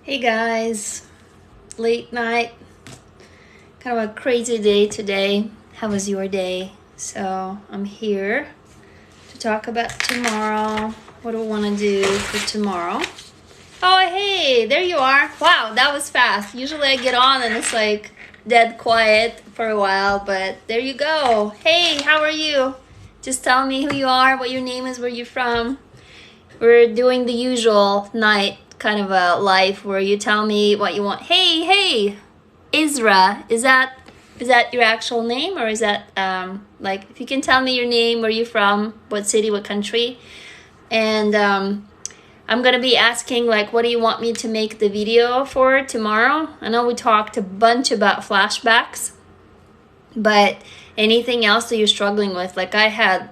Hey guys, late night, kind of a crazy day today. How was your day? So I'm here to talk about tomorrow. What do I want to do for tomorrow? Oh, hey, there you are. Wow, that was fast. Usually I get on and it's like dead quiet for a while, but there you go. Hey, how are you? Just tell me who you are, what your name is, where you're from. We're doing the usual night kind of a life where you tell me what you want. Hey, Isra, is that your actual name, or is that like, if you can tell me your name, where you're from, what city, what country, and I'm gonna be asking like, what do you want me to make the video for tomorrow? I know we talked a bunch about flashbacks, but anything else that you're struggling with? Like, I had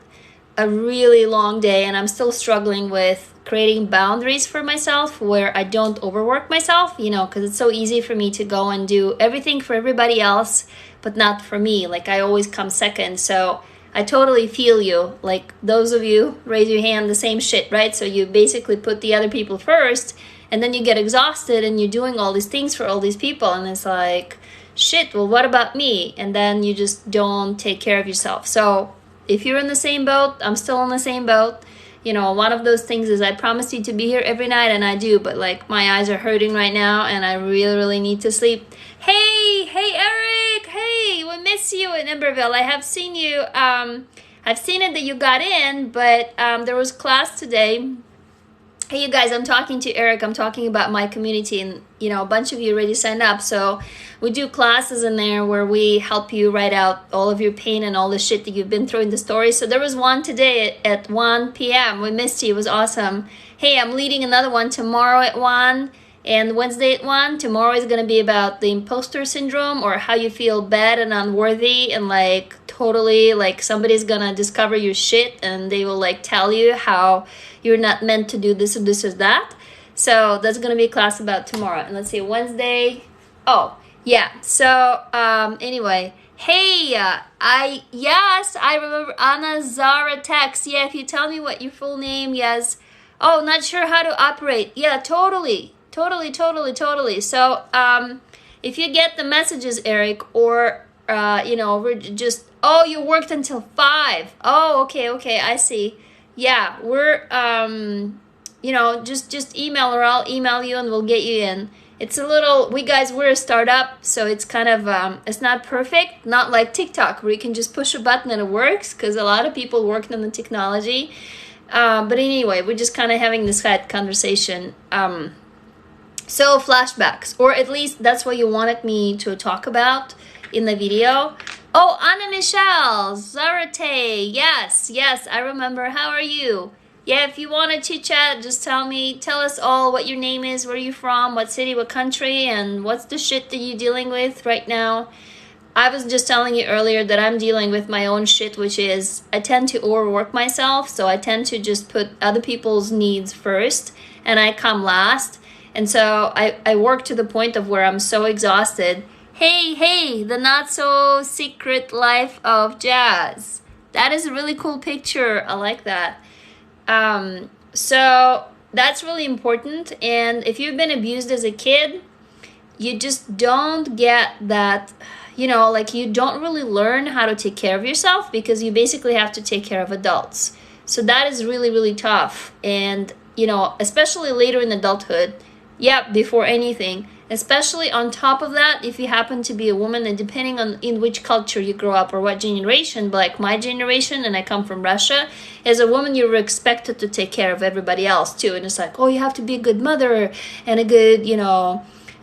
a really long day and I'm still struggling with creating boundaries for myself where I don't overwork myself, because it's so easy for me to go and do everything for everybody else, but not for me. Like, I always come second. So I totally feel you. Like, those of you, raise your hand, the same shit, right? So you basically put the other people first, and then you get exhausted and you're doing all these things for all these people. And it's like, shit, well, what about me? And then you just don't take care of yourself. So if you're in the same boat, I'm still in the same boat. One of those things is I promised you to be here every night, and I do, but like, my eyes are hurting right now and I really, really need to sleep. Hey, Eric. Hey, we miss you in Emberville. I have seen you. I've seen it that you got in, but there was class today. Hey, you guys, I'm talking to Eric. I'm talking about my community, and a bunch of you already signed up. So we do classes in there where we help you write out all of your pain and all the shit that you've been through in the story. So there was one today at 1 p.m. We missed you. It was awesome. Hey, I'm leading another one tomorrow at 1 and Wednesday at 1. Tomorrow is going to be about the imposter syndrome, or how you feel bad and unworthy, and like totally like somebody's going to discover your shit and they will like tell you how you're not meant to do this or this or that. So that's going to be a class about tomorrow. And let's see, Wednesday. Oh, yeah. So anyway, hey, I remember Anna Zara text. Yeah, if you tell me what your full name, yes. Oh, not sure how to operate. Yeah, totally. So if you get the messages, Eric, or we're just, oh, you worked until 5. Oh, okay, I see. Yeah, we're just email, or I'll email you and we'll get you in. It's a little, we're a startup, so it's kind of it's not perfect, not like TikTok where you can just push a button and it works, because a lot of people worked on the technology. But anyway, we're just kind of having this conversation. So flashbacks, or at least that's what you wanted me to talk about in the video. Oh, Anna Michelle, Zarate, yes, I remember. How are you? Yeah, if you want to chit chat, just tell us all what your name is, where you're from, what city, what country, and what's the shit that you're dealing with right now. I was just telling you earlier that I'm dealing with my own shit, which is I tend to overwork myself, so I tend to just put other people's needs first, and I come last. And so I work to the point of where I'm so exhausted. Hey, the not so secret life of Jazz. That is a really cool picture. I like that. So that's really important. And if you've been abused as a kid, you just don't get that, like, you don't really learn how to take care of yourself, because you basically have to take care of adults. So that is really, really tough. And, especially later in adulthood, before anything, especially on top of that, if you happen to be a woman, and depending on in which culture you grow up or what generation, but like my generation, and I come from Russia, as a woman you were expected to take care of everybody else too. And it's like, oh, you have to be a good mother and a good,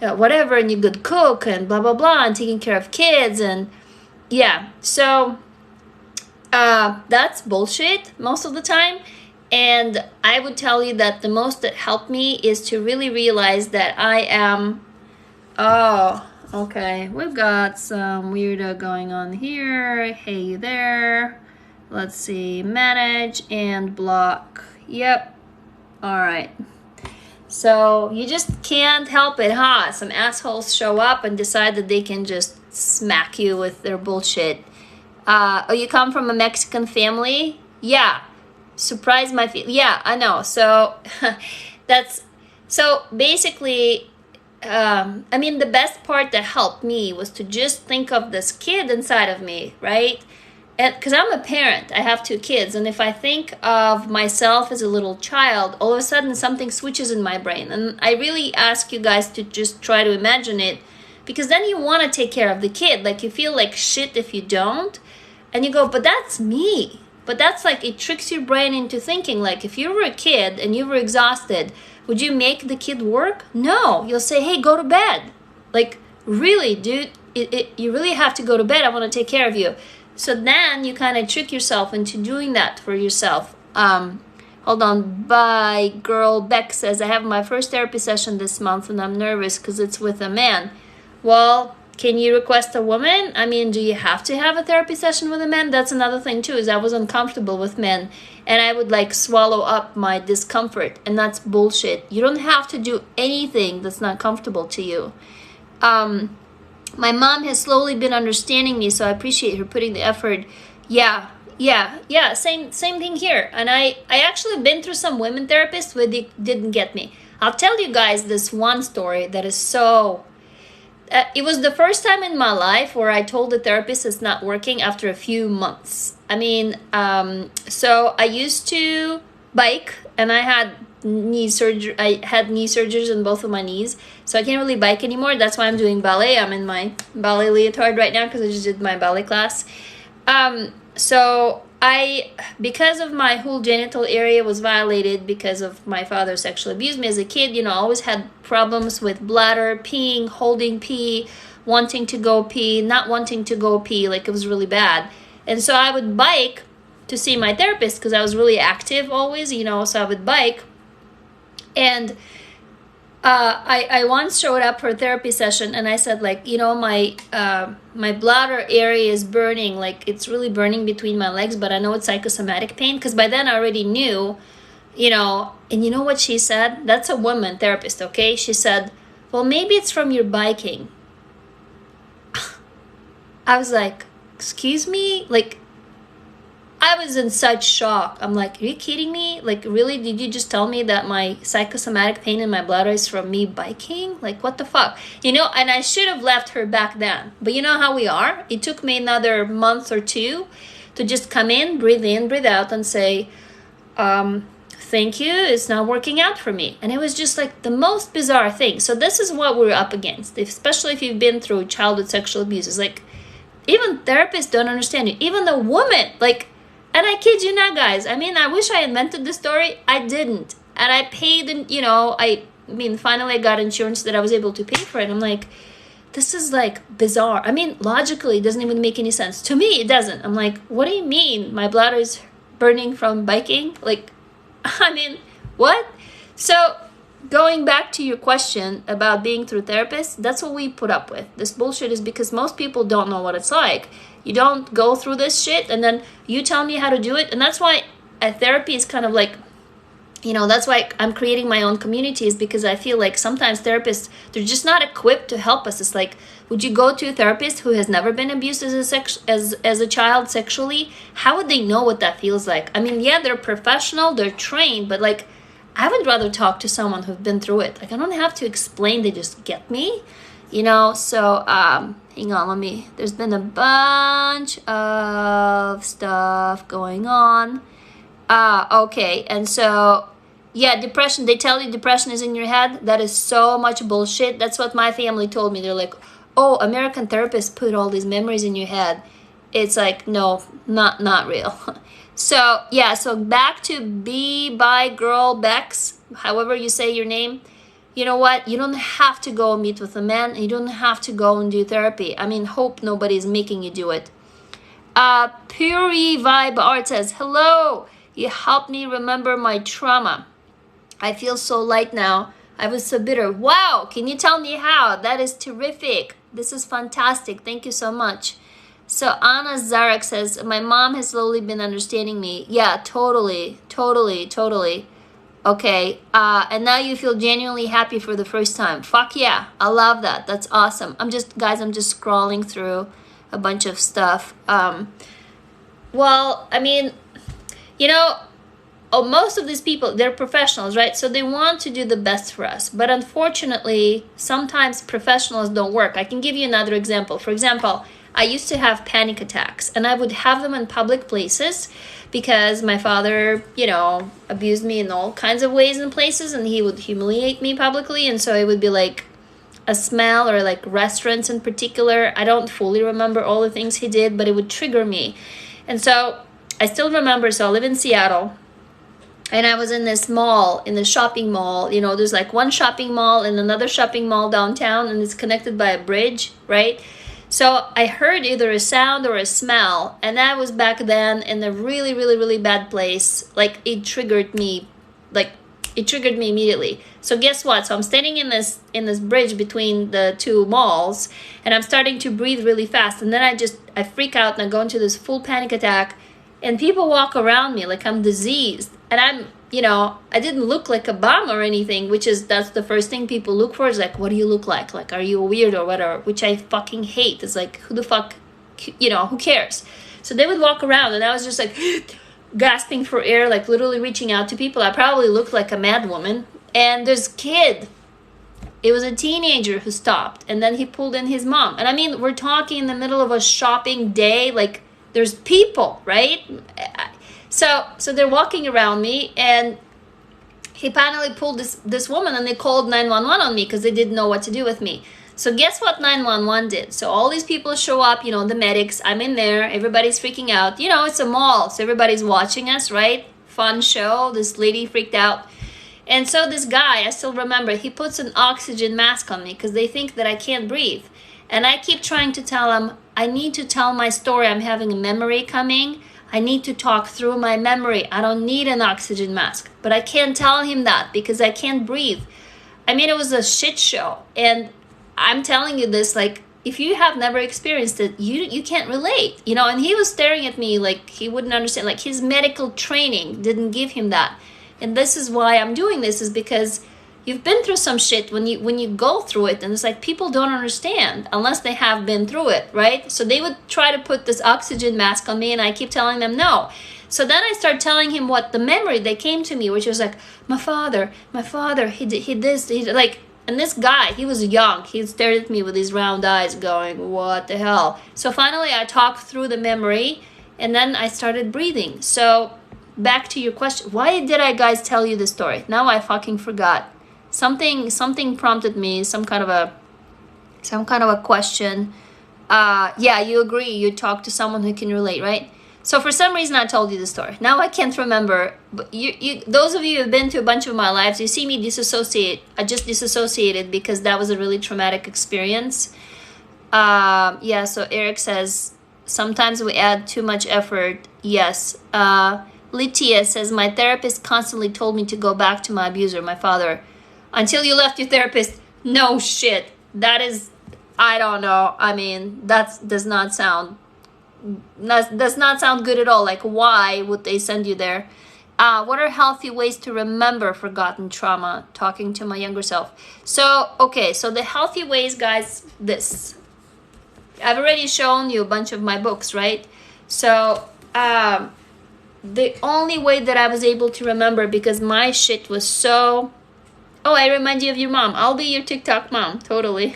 whatever, and you're a good cook and blah blah blah, and taking care of kids. And so that's bullshit most of the time. And I would tell you that the most that helped me is to really realize that I am... Oh, okay. We've got some weirdo going on here. Hey, you there? Let's see. Manage and block. Yep. All right. So you just can't help it, huh? Some assholes show up and decide that they can just smack you with their bullshit. Oh, you come from a Mexican family? Yeah. Surprise my... Yeah, I know. So that's... So basically, I mean, the best part that helped me was to just think of this kid inside of me, right? And because I'm a parent, I have 2 kids, and if I think of myself as a little child, all of a sudden something switches in my brain. And I really ask you guys to just try to imagine it, because then you want to take care of the kid. Like, you feel like shit if you don't, and you go, but that's me. But that's like, it tricks your brain into thinking, like, if you were a kid and you were exhausted, would you make the kid work? No. You'll say, hey, go to bed. Like, really, dude, you really have to go to bed. I want to take care of you. So then you kind of trick yourself into doing that for yourself. Hold on. Bye, girl. Beck says, I have my first therapy session this month and I'm nervous because it's with a man. Well, can you request a woman? I mean, do you have to have a therapy session with a man? That's another thing too, is I was uncomfortable with men and I would like swallow up my discomfort, and that's bullshit. You don't have to do anything that's not comfortable to you. My mom has slowly been understanding me, so I appreciate her putting the effort. Yeah, same thing here. And I actually been through some women therapists where they didn't get me. I'll tell you guys this one story that is so... it was the first time in my life where I told the therapist it's not working after a few months. I mean, so I used to bike, and I had knee surgery. I had knee surgeries on both of my knees, so I can't really bike anymore. That's why I'm doing ballet. I'm in my ballet leotard right now because I just did my ballet class. So because of my whole genital area was violated because of my father sexually abused me as a kid, you know, I always had problems with bladder, peeing, holding pee, wanting to go pee, not wanting to go pee, like it was really bad. And so I would bike to see my therapist because I was really active always, you know, so I would bike. And I once showed up for a therapy session and I said, like, you know, my bladder area is burning, like it's really burning between my legs, but I know it's psychosomatic pain, because by then I already knew, you know. And you know what she said? That's a woman therapist, okay? She said, well, maybe it's from your biking. I was like, excuse me? Like, I was in such shock. I'm like, are you kidding me? Like, really? Did you just tell me that my psychosomatic pain in my bladder is from me biking? Like, what the fuck? You know, and I should have left her back then. But you know how we are? It took me another month or 2 to just come in, breathe out, and say, thank you, it's not working out for me. And it was just like the most bizarre thing. So this is what we're up against, especially if you've been through childhood sexual abuse. It's like, even therapists don't understand you. Even the woman, like, and I kid you not, guys. I mean, I wish I invented this story. I didn't. And I paid, and you know, I mean, finally I got insurance that I was able to pay for it. I'm like, this is like bizarre. I mean, logically, it doesn't even make any sense. To me, it doesn't. I'm like, what do you mean? My bladder is burning from biking? Like, I mean, what? So going back to your question about being through therapists, that's what we put up with. This bullshit is because most people don't know what it's like. You don't go through this shit and then you tell me how to do it. And that's why therapy is kind of like, you know, that's why I'm creating my own communities, because I feel like sometimes therapists, they're just not equipped to help us. It's like, would you go to a therapist who has never been abused as a child sexually? How would they know what that feels like? I mean, yeah, they're professional, they're trained, but like, I would rather talk to someone who's been through it. Like, I don't have to explain, they just get me, you know? So, hang on, there's been a bunch of stuff going on. Okay, and so, yeah, depression, they tell you depression is in your head. That is so much bullshit. That's what my family told me. They're like, oh, American therapists put all these memories in your head. It's like, no, not real. So, yeah, so back to by girl Bex, however you say your name. You know what? You don't have to go meet with a man. You don't have to go and do therapy. I mean, hope nobody's making you do it. Puri Vibe Art says, hello. You helped me remember my trauma. I feel so light now. I was so bitter. Wow, can you tell me how? That is terrific. This is fantastic. Thank you so much. So Anna Zarek says, my mom has slowly been understanding me. Yeah, totally. Okay, and now you feel genuinely happy for the first time. Fuck yeah, I love that. That's awesome. I'm just scrolling through a bunch of stuff. Well, I mean, you know, most of these people, they're professionals, right? So they want to do the best for us. But unfortunately, sometimes professionals don't work. I can give you another example. For example, I used to have panic attacks, and I would have them in public places because my father, abused me in all kinds of ways and places, and he would humiliate me publicly. And so it would be like a smell, or like restaurants in particular. I don't fully remember all the things he did, but it would trigger me. And so I still remember, so I live in Seattle, and I was in this mall, in the shopping mall. There's like one shopping mall and another shopping mall downtown, and it's connected by a bridge, right? So I heard either a sound or a smell, and that was back then in a really, really, really bad place. Like it triggered me immediately. So guess what? So I'm standing in this bridge between the two malls, and I'm starting to breathe really fast, and then I freak out and I go into this full panic attack, and people walk around me like I'm diseased, and I didn't look like a bum or anything, that's the first thing people look for, is like, what do you look like? Like, are you a weirdo or whatever? Which I fucking hate. It's like, who the fuck, who cares? So they would walk around, and I was just like gasping for air, like literally reaching out to people. I probably looked like a mad woman. And there's a kid. It was a teenager who stopped, and then he pulled in his mom. And I mean, we're talking in the middle of a shopping day, like there's people, right? So they're walking around me, and he finally pulled this woman, and they called 911 on me because they didn't know what to do with me. So guess what 911 did? So all these people show up, the medics. I'm in there. Everybody's freaking out. It's a mall, so everybody's watching us, right? Fun show. This lady freaked out. And so this guy, I still remember, he puts an oxygen mask on me because they think that I can't breathe. And I keep trying to tell him, I need to tell my story. I'm having a memory coming. I need to talk through my memory. I don't need an oxygen mask. But I can't tell him that because I can't breathe. I mean, it was a shit show. And I'm telling you this, like, if you have never experienced it, you can't relate. And he was staring at me like he wouldn't understand. Like, his medical training didn't give him that. And this is why I'm doing this, is because you've been through some shit when you go through it, and it's like people don't understand unless they have been through it, right? So they would try to put this oxygen mask on me, and I keep telling them no. So then I start telling him what the memory that came to me, which was like, my father, he this, like, and this guy, he was young. He stared at me with his round eyes going, what the hell? So finally I talked through the memory, and then I started breathing. So back to your question, why did I guys tell you this story? Now I fucking forgot. Something prompted me, some kind of a question. Yeah, you agree, you talk to someone who can relate, right? So for some reason I told you the story. Now I can't remember, but you those of you who have been to a bunch of my lives, you see me disassociate. I just disassociated because that was a really traumatic experience. Yeah, so Eric says, sometimes we add too much effort. Yes. Lytia says, my therapist constantly told me to go back to my abuser, my father. Until you left your therapist. No shit. That is, I don't know. I mean, that does not sound good at all. Like, why would they send you there? What are healthy ways to remember forgotten trauma? Talking to my younger self. So, okay, so the healthy ways, guys, this. I've already shown you a bunch of my books, right? So, the only way that I was able to remember, because my shit was so... Oh, I remind you of your mom. I'll be your TikTok mom, totally.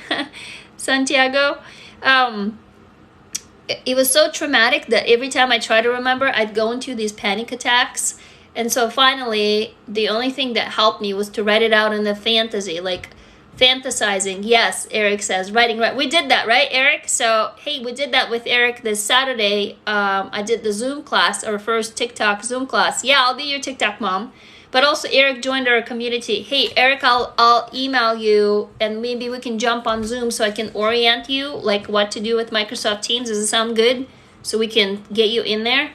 Santiago. It was so traumatic that every time I try to remember, I'd go into these panic attacks. And so finally, the only thing that helped me was to write it out in a fantasy, like fantasizing. Yes, Eric says, writing, right. We did that, right, Eric? So, hey, we did that with Eric this Saturday. I did the Zoom class, our first TikTok Zoom class. Yeah, I'll be your TikTok mom. But also Eric joined our community. Hey, Eric, I'll email you, and maybe we can jump on Zoom so I can orient you, like what to do with Microsoft Teams. Does it sound good? So we can get you in there.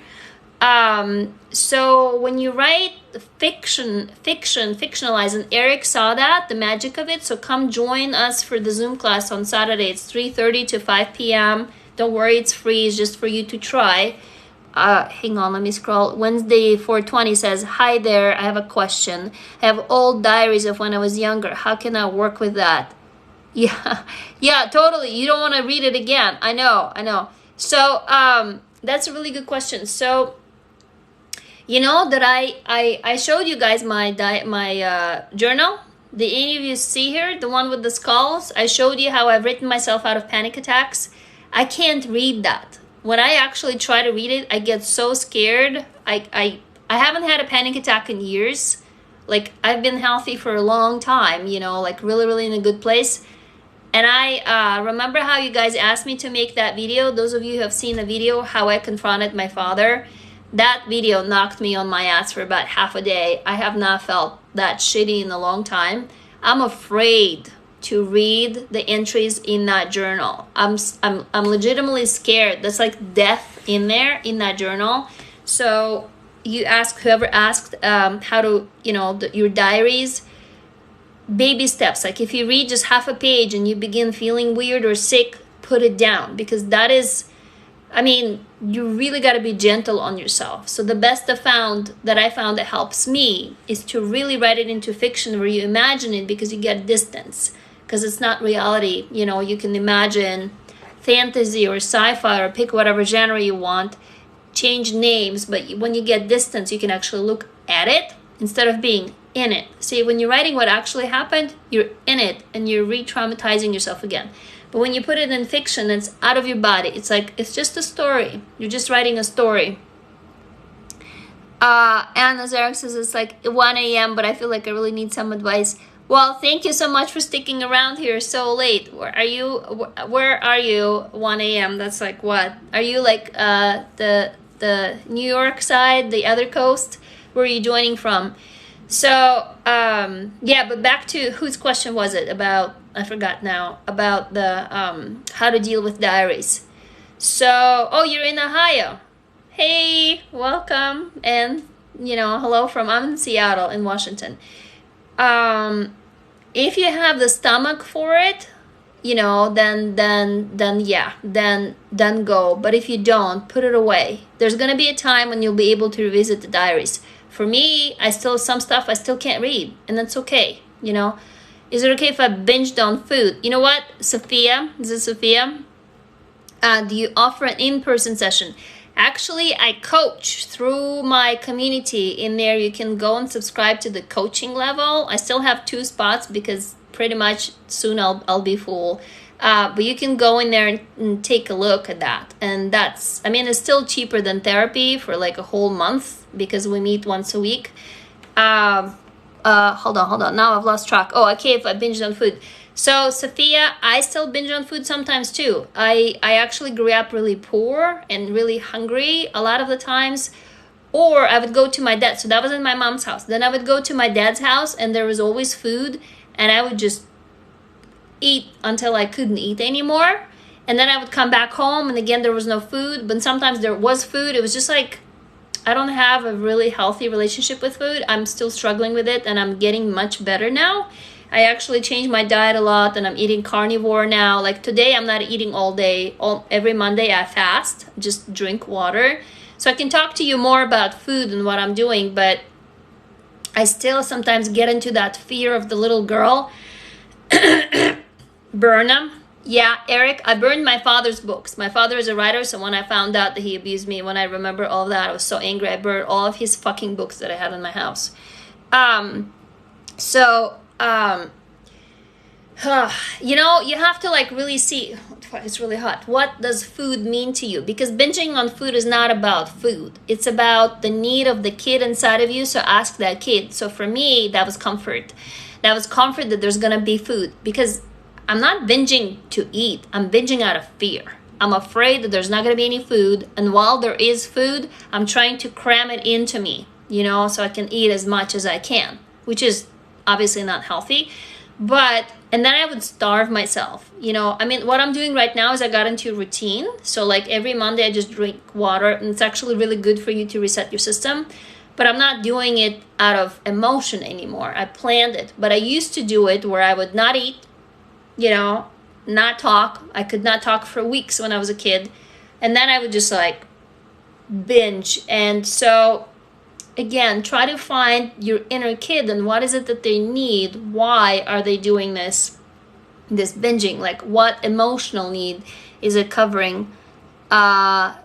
So when you write fictionalize, and Eric saw that, the magic of it. So come join us for the Zoom class on Saturday. It's 3:30 to 5 p.m. Don't worry, it's free. It's just for you to try. Hang on, let me scroll. Wednesday 420 says, hi there, I have a question. I have old diaries of when I was younger. How can I work with that? Yeah, totally. You don't want to read it again. I know. So, that's a really good question. So, You know that I showed you guys my journal. Did any of you see here the one with the skulls? I showed you how I've written myself out of panic attacks. I can't read that. When I actually try to read it, I get so scared. I haven't had a panic attack in years. Like, I've been healthy for a long time, you know, like really in a good place. And I remember how you guys asked me to make that video. Those of you who have seen the video, how I confronted my father, that video knocked me on my ass for about half a day. I have not felt that shitty in a long time. I'm afraid to read the entries in that journal. I'm legitimately scared. There's like death in there in that journal. So you ask, whoever asked how to, you know, your diaries, baby steps. Like if you read just half a page and you begin feeling weird or sick, put it down, because that is, I mean, you really got to be gentle on yourself. So the best I found that helps me is to really write it into fiction where you imagine it, because you get distance, because it's not reality. You know, you can imagine fantasy or sci-fi or pick whatever genre you want, change names, but when you get distance, you can actually look at it instead of being in it. See, when you're writing what actually happened, you're in it and you're re-traumatizing yourself again. But when you put it in fiction, it's out of your body. It's like, it's just a story. You're just writing a story. Anna Zarek says it's like 1 a.m., but I feel like I really need some advice. Well, thank you so much for sticking around here so late. Where are you? 1 a.m.? That's like what? Are you like the New York side, the other coast? Where are you joining from? So, yeah, but back to whose question was it about? I forgot now, about the how to deal with diaries. So, oh, you're in Ohio. Hey, welcome. And, you know, hello from, I'm in Seattle in Washington. If you have the stomach for it, you know, then go. But if you don't, put it away. There's going to be a time when you'll be able to revisit the diaries. For me, some stuff I still can't read, and that's okay, you know. Is it okay if I binged on food? You know what, Sophia? Is it Sophia? Do you offer an in-person session? Actually, I coach through my community. In there, you can go and subscribe to the coaching level. I still have 2 spots because pretty much soon I'll be full. But you can go in there and take a look at that. And that's, I mean, it's still cheaper than therapy for like a whole month because we meet once a week. Hold on. Now I've lost track. Oh, okay, if I binged on food. So, Sophia, I still binge on food sometimes too. I actually grew up really poor and really hungry a lot of the times. Or I would go to my dad. So that was in my mom's house. Then I would go to my dad's house and there was always food. And I would just eat until I couldn't eat anymore. And then I would come back home and again, there was no food. But sometimes there was food. It was just like, I don't have a really healthy relationship with food. I'm still struggling with it and I'm getting much better now. I actually changed my diet a lot and I'm eating carnivore now. Like today, I'm not eating all day. Every Monday, I fast, just drink water. So I can talk to you more about food and what I'm doing, but I still sometimes get into that fear of the little girl. Burn them. Yeah, Eric, I burned my father's books. My father is a writer, so when I found out that he abused me, when I remember all of that, I was so angry. I burned all of his fucking books that I had in my house. You know, you have to like really see, it's really hot. What does food mean to you? Because binging on food is not about food. It's about the need of the kid inside of you. So ask that kid. So for me, that was comfort. That was comfort that there's going to be food, because I'm not binging to eat. I'm binging out of fear. I'm afraid that there's not going to be any food. And while there is food, I'm trying to cram it into me, you know, so I can eat as much as I can, which is obviously not healthy. But, and then I would starve myself, you know. I mean, what I'm doing right now is I got into a routine. So like every Monday I just drink water, and it's actually really good for you to reset your system. But I'm not doing it out of emotion anymore. I planned it. But I used to do it where I would not eat, you know, not talk. I could not talk for weeks when I was a kid. And then I would just like binge. And so again, try to find your inner kid and what is it that they need? Why are they doing this binging? Like what emotional need is it covering?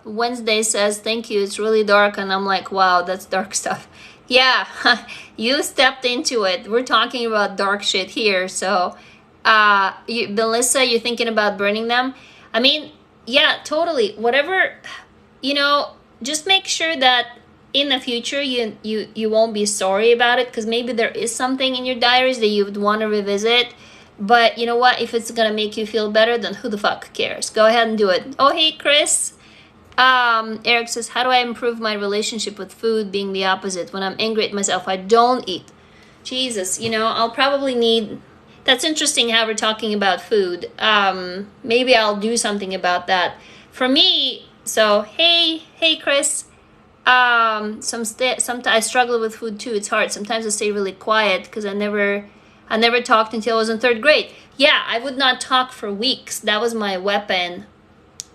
Wednesday says, thank you, it's really dark. And I'm like, wow, that's dark stuff. Yeah, you stepped into it. We're talking about dark shit here. So, Melissa, you're thinking about burning them? I mean, yeah, totally. Whatever, just make sure that in the future you won't be sorry about it, because maybe there is something in your diaries that you would want to revisit. But you know what? If it's gonna make you feel better, then who the fuck cares? Go ahead and do it. Oh, hey, Chris. Eric says, how do I improve my relationship with food being the opposite? When I'm angry at myself, I don't eat. Jesus, I'll probably need... That's interesting how we're talking about food. Maybe I'll do something about that. For me, so, hey, Chris. Sometimes I struggle with food too. It's hard. Sometimes I stay really quiet because I never talked until I was in 3rd grade. Yeah, I would not talk for weeks. That was my weapon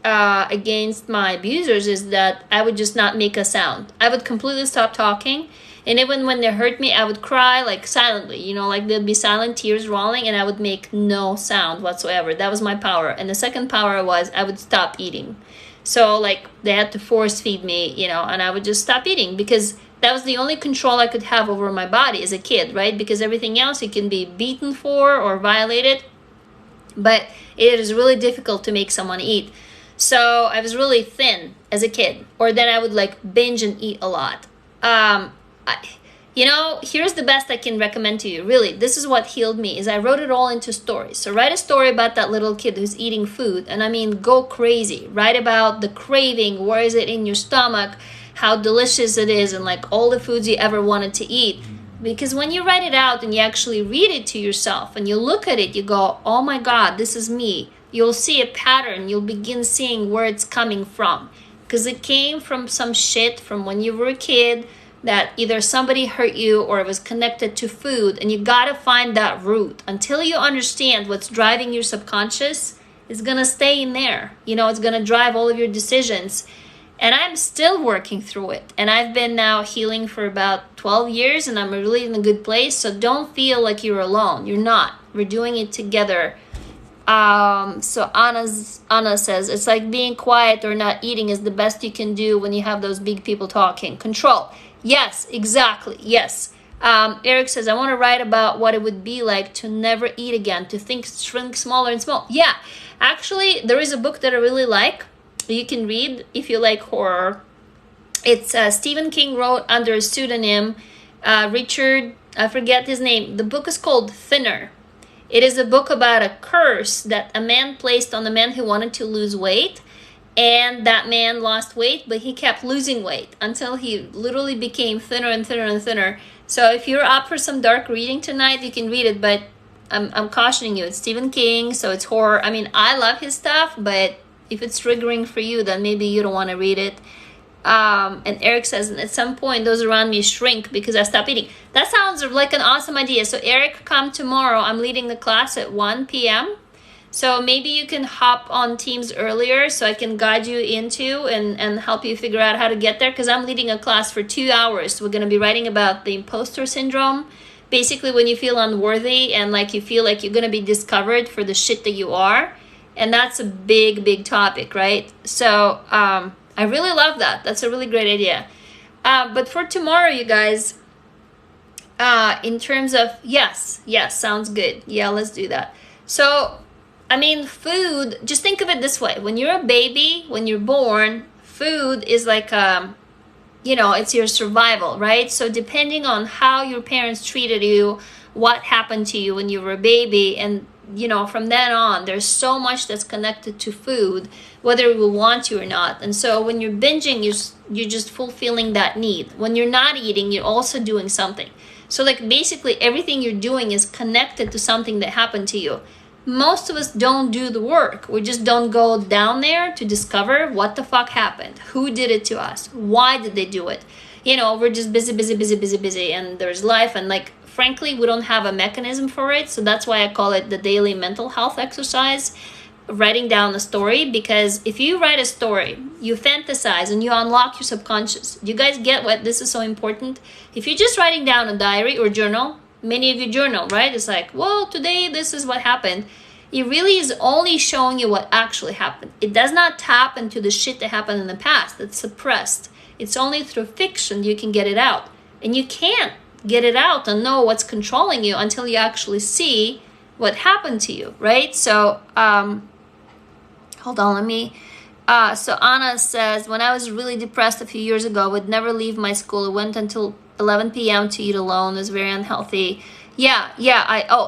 against my abusers, is that I would just not make a sound. I would completely stop talking. And even when they hurt me, I would cry like silently, like there'd be silent tears rolling, and I would make no sound whatsoever. That was my power. And the second power was I would stop eating. So like they had to force feed me, and I would just stop eating, because that was the only control I could have over my body as a kid, right? Because everything else you can be beaten for or violated, but it is really difficult to make someone eat. So I was really thin as a kid, or then I would like binge and eat a lot. Here's the best I can recommend to you. Really, this is what healed me, is I wrote it all into stories. So write a story about that little kid who's eating food. And I mean, go crazy. Write about the craving. Where is it in your stomach? How delicious it is, and like all the foods you ever wanted to eat. Because when you write it out and you actually read it to yourself and you look at it, you go, oh my God, this is me. You'll see a pattern. You'll begin seeing where it's coming from. Because it came from some shit from when you were a kid, that either somebody hurt you or it was connected to food, and you gotta find that root. Until you understand what's driving your subconscious, it's gonna stay in there. It's gonna drive all of your decisions. And I'm still working through it. And I've been now healing for about 12 years, and I'm really in a good place. So don't feel like you're alone. You're not. We're doing it together. So Anna says, it's like being quiet or not eating is the best you can do when you have those big people talking. Control. Yes, exactly. Yes. Eric says, I want to write about what it would be like to never eat again, to shrink smaller and small. Yeah, actually, there is a book that I really like. You can read if you like horror. It's Stephen King wrote under a pseudonym. Richard, I forget his name. The book is called Thinner. It is a book about a curse that a man placed on a man who wanted to lose weight. And that man lost weight, but he kept losing weight until he literally became thinner and thinner and thinner. So if you're up for some dark reading tonight, you can read it, but I'm cautioning you. It's Stephen King, so it's horror. I mean, I love his stuff, but if it's triggering for you, then maybe you don't want to read it. And Eric says, at some point, those around me shrink because I stop eating. That sounds like an awesome idea. So Eric, come tomorrow. I'm leading the class at 1 p.m. So maybe you can hop on Teams earlier so I can guide you into and help you figure out how to get there, because I'm leading a class for 2 hours. We're going to be writing about the imposter syndrome. Basically, when you feel unworthy and like you feel like you're going to be discovered for the shit that you are. And that's a big, big topic, right? So I really love that. That's a really great idea. But for tomorrow, you guys, in terms of, yes, sounds good. Yeah, let's do that. So, I mean, food, just think of it this way. When you're a baby, when you're born, food is like, it's your survival, right? So depending on how your parents treated you, what happened to you when you were a baby, and from then on, there's so much that's connected to food, whether we want to or not. And so when you're binging, you're just fulfilling that need. When you're not eating, you're also doing something. So like basically everything you're doing is connected to something that happened to you. Most of us don't do the work. We just don't go down there to discover what the fuck happened. Who did it to us? Why did they do it? We're just busy. And there's life. And like, frankly, we don't have a mechanism for it. So that's why I call it the daily mental health exercise, writing down a story. Because if you write a story, you fantasize and you unlock your subconscious. Do you guys get what this is so important? If you're just writing down a diary or journal, many of you journal, right? It's like, well, today this is what happened. It really is only showing you what actually happened. It does not tap into the shit that happened in the past that's suppressed. It's only through fiction you can get it out. And you can't get it out and know what's controlling you until you actually see what happened to you, right? So, hold on, let me... so Anna says, when I was really depressed a few years ago, I would never leave my school. I went until 11 p.m. to eat alone. It was very unhealthy. Yeah,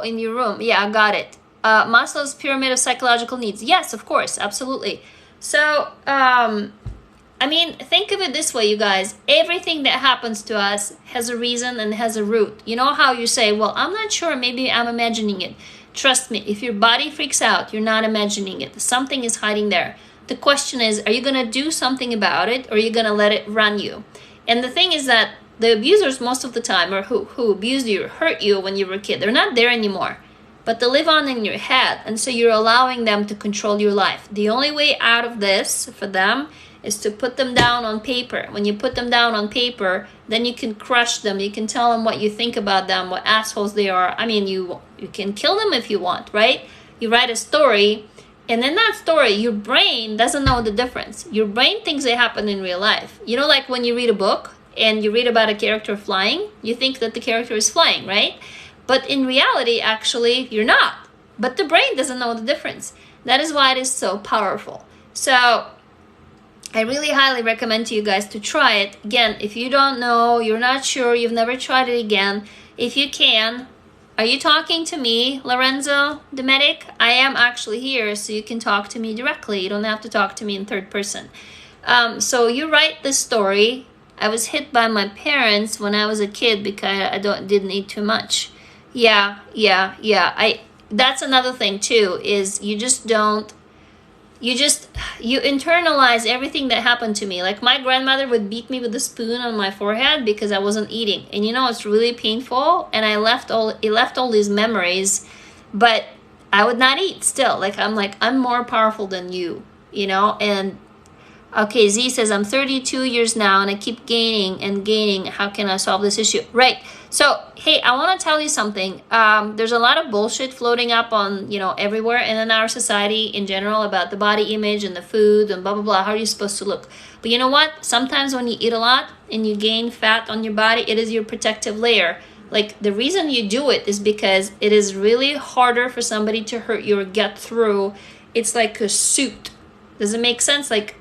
in your room. Yeah, I got it. Maslow's pyramid of psychological needs. Yes, of course, absolutely. So, I mean, think of it this way, you guys. Everything that happens to us has a reason and has a root. You know how you say, well, I'm not sure, maybe I'm imagining it. Trust me, if your body freaks out, you're not imagining it. Something is hiding there. The question is, are you going to do something about it, or are you going to let it run you? And the thing is that the abusers most of the time, or who abused you or hurt you when you were a kid, they're not there anymore. But they live on in your head, and so you're allowing them to control your life. The only way out of this for them is to put them down on paper. When you put them down on paper, then you can crush them. You can tell them what you think about them, what assholes they are. I mean, you can kill them if you want, right? You write a story, and in that story, your brain doesn't know the difference. Your brain thinks they happen in real life. You know, like when you read a book and you read about a character flying, you think that the character is flying, right? But in reality, actually, you're not. But the brain doesn't know the difference. That is why it is so powerful. So I really highly recommend to you guys to try it. Again, if you don't know, you're not sure, you've never tried it again, if you can, are you talking to me, Lorenzo, the medic? I am actually here, so you can talk to me directly. You don't have to talk to me in third person. So you write this story. I was hit by my parents when I was a kid because I didn't eat too much. Yeah. That's another thing too, is you internalize everything that happened to me. Like my grandmother would beat me with a spoon on my forehead because I wasn't eating. And you know, it's really painful. And it left all these memories, but I would not eat still. I'm more powerful than you know? And okay, Z says, I'm 32 years now and I keep gaining and gaining. How can I solve this issue? Right. So, hey, I want to tell you something. There's a lot of bullshit floating up on, everywhere and in our society in general about the body image and the food and blah, blah, blah. How are you supposed to look? But you know what? Sometimes when you eat a lot and you gain fat on your body, it is your protective layer. Like the reason you do it is because it is really harder for somebody to hurt you or get through. It's like a suit. Does it make sense? Like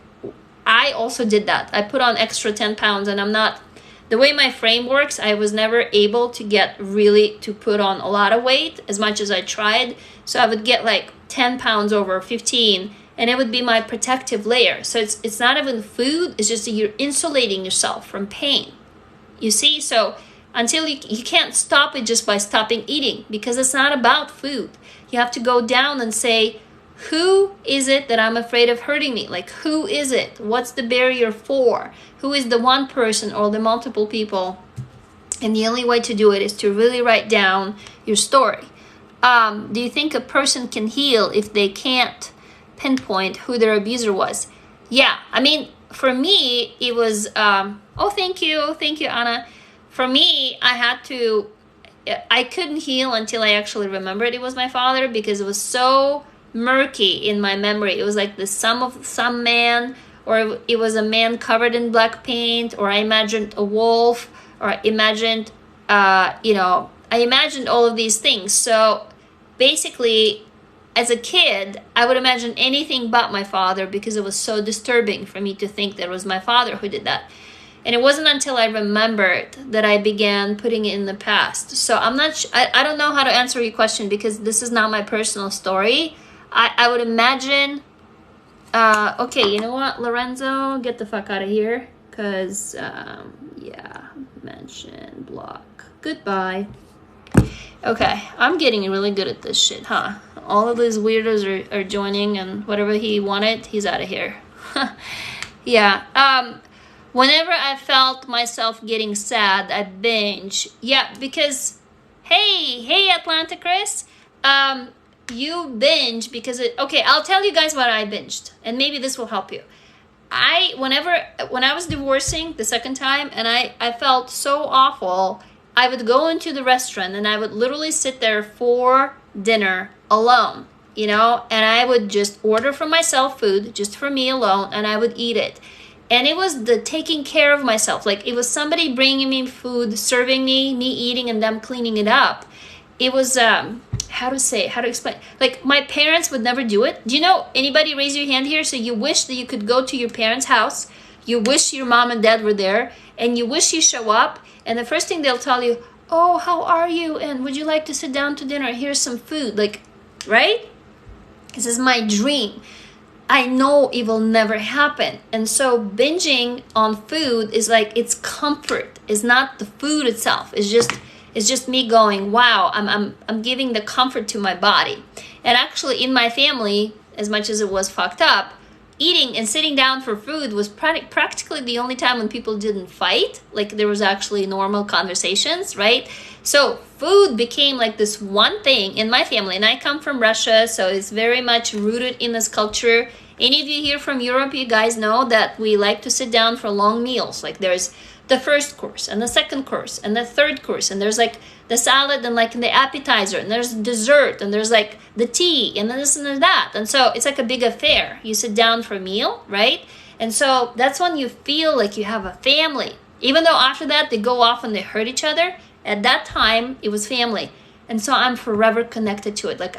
I also did that. I put on extra 10 pounds and I'm not... The way my frame works, I was never able to to put on a lot of weight as much as I tried. So I would get like 10 pounds over 15 and it would be my protective layer. So it's not even food, it's just that you're insulating yourself from pain. You see? So until you can't stop it just by stopping eating because it's not about food. You have to go down and say, who is it that I'm afraid of hurting me? Like, who is it? What's the barrier for? Who is the one person or the multiple people? And the only way to do it is to really write down your story. Do you think a person can heal if they can't pinpoint who their abuser was? Yeah, I mean, for me, it was, thank you, Anna. For me, I couldn't heal until I actually remembered it was my father because it was so murky in my memory. It was like the sum of some man, or it was a man covered in black paint, or I imagined a wolf, or I imagined I imagined all of these things. So basically, as a kid, I would imagine anything but my father because it was so disturbing for me to think that it was my father who did that. And it wasn't until I remembered that I began putting it in the past. So I don't know how to answer your question because this is not my personal story. I would imagine, okay, you know what, Lorenzo, get the fuck out of here, because, mention, block, goodbye. Okay, I'm getting really good at this shit, huh? All of these weirdos are joining, and whatever he wanted, he's out of here. Yeah, whenever I felt myself getting sad, I binge. Yeah, because, hey, Atlanta Chris, you binge because okay, I'll tell you guys what I binged and maybe this will help you. When I was divorcing the second time and I felt so awful, I would go into the restaurant and I would literally sit there for dinner alone. you know, and I would just order for myself food just for me alone, and I would eat it. And it was the taking care of myself. Like, it was somebody bringing me food, serving me eating, and them cleaning it up. It was how to explain, like, my parents would never do it. Do you know, anybody raise your hand here? So you wish that you could go to your parents' house, you wish your mom and dad were there, and you wish you show up, and the first thing they'll tell you, oh, how are you, and would you like to sit down to dinner, here's some food, like, right? This is my dream. I know it will never happen. And so binging on food is like, it's comfort. It's not the food itself. It's just me going, wow, I'm giving the comfort to my body. And actually, in my family, as much as it was fucked up, eating and sitting down for food was practically the only time when people didn't fight. Like, there was actually normal conversations, right? So food became like this one thing in my family. And I come from Russia, so it's very much rooted in this culture. Any of you here from Europe, you guys know that we like to sit down for long meals. Like, there's the first course and the second course and the third course, and there's like the salad and like the appetizer, and there's dessert, and there's like the tea, and then this and that. And so it's like a big affair. You sit down for a meal, right? And so that's when you feel like you have a family. Even though after that they go off and they hurt each other, at that time it was family. And so I'm forever connected to it. Like,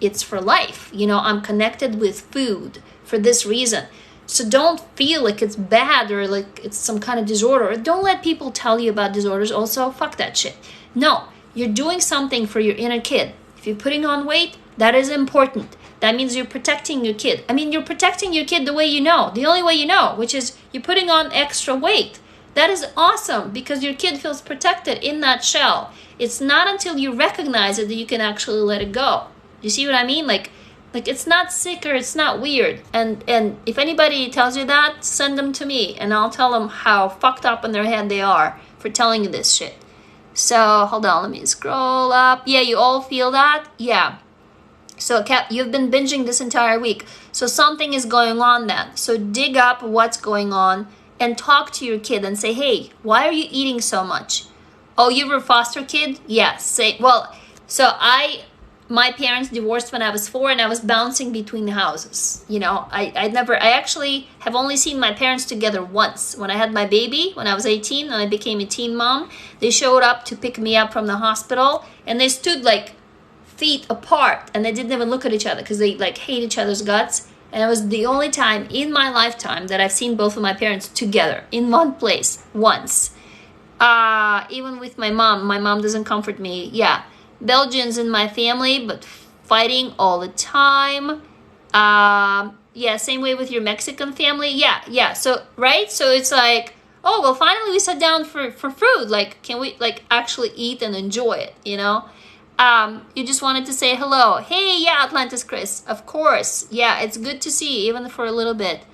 it's for life. You know, I'm connected with food for this reason. So don't feel like it's bad or like it's some kind of disorder. Don't let people tell you about disorders also. Fuck that shit. No, you're doing something for your inner kid. If you're putting on weight, that is important. That means you're protecting your kid. I mean, you're protecting your kid the way you know, the only way you know, which is you're putting on extra weight. That is awesome, because your kid feels protected in that shell. It's not until you recognize it that you can actually let it go. You see what I mean? Like it's not sick or it's not weird. And if anybody tells you that, send them to me and I'll tell them how fucked up in their head they are for telling you this shit. So hold on, let me scroll up. Yeah, you all feel that? Yeah. So Kat, you've been binging this entire week. So something is going on then. So dig up what's going on and talk to your kid and say, hey, why are you eating so much? Oh, you were a foster kid? Yes. Say, well, so my parents divorced when I was 4 and I was bouncing between the houses. You know, I actually have only seen my parents together once. When I had my baby, when I was 18 and I became a teen mom, they showed up to pick me up from the hospital and they stood like feet apart and they didn't even look at each other because they like hate each other's guts. And it was the only time in my lifetime that I've seen both of my parents together in one place once. Even with my mom doesn't comfort me. Yeah. Belgians in my family, but fighting all the time. Yeah, same way with your Mexican family. Yeah. So, right? So it's like, oh, well, finally we sat down for food. Like, can we like actually eat and enjoy it, you know? You just wanted to say hello. Hey, yeah, Atlantis Chris. Of course. Yeah, it's good to see you, even for a little bit.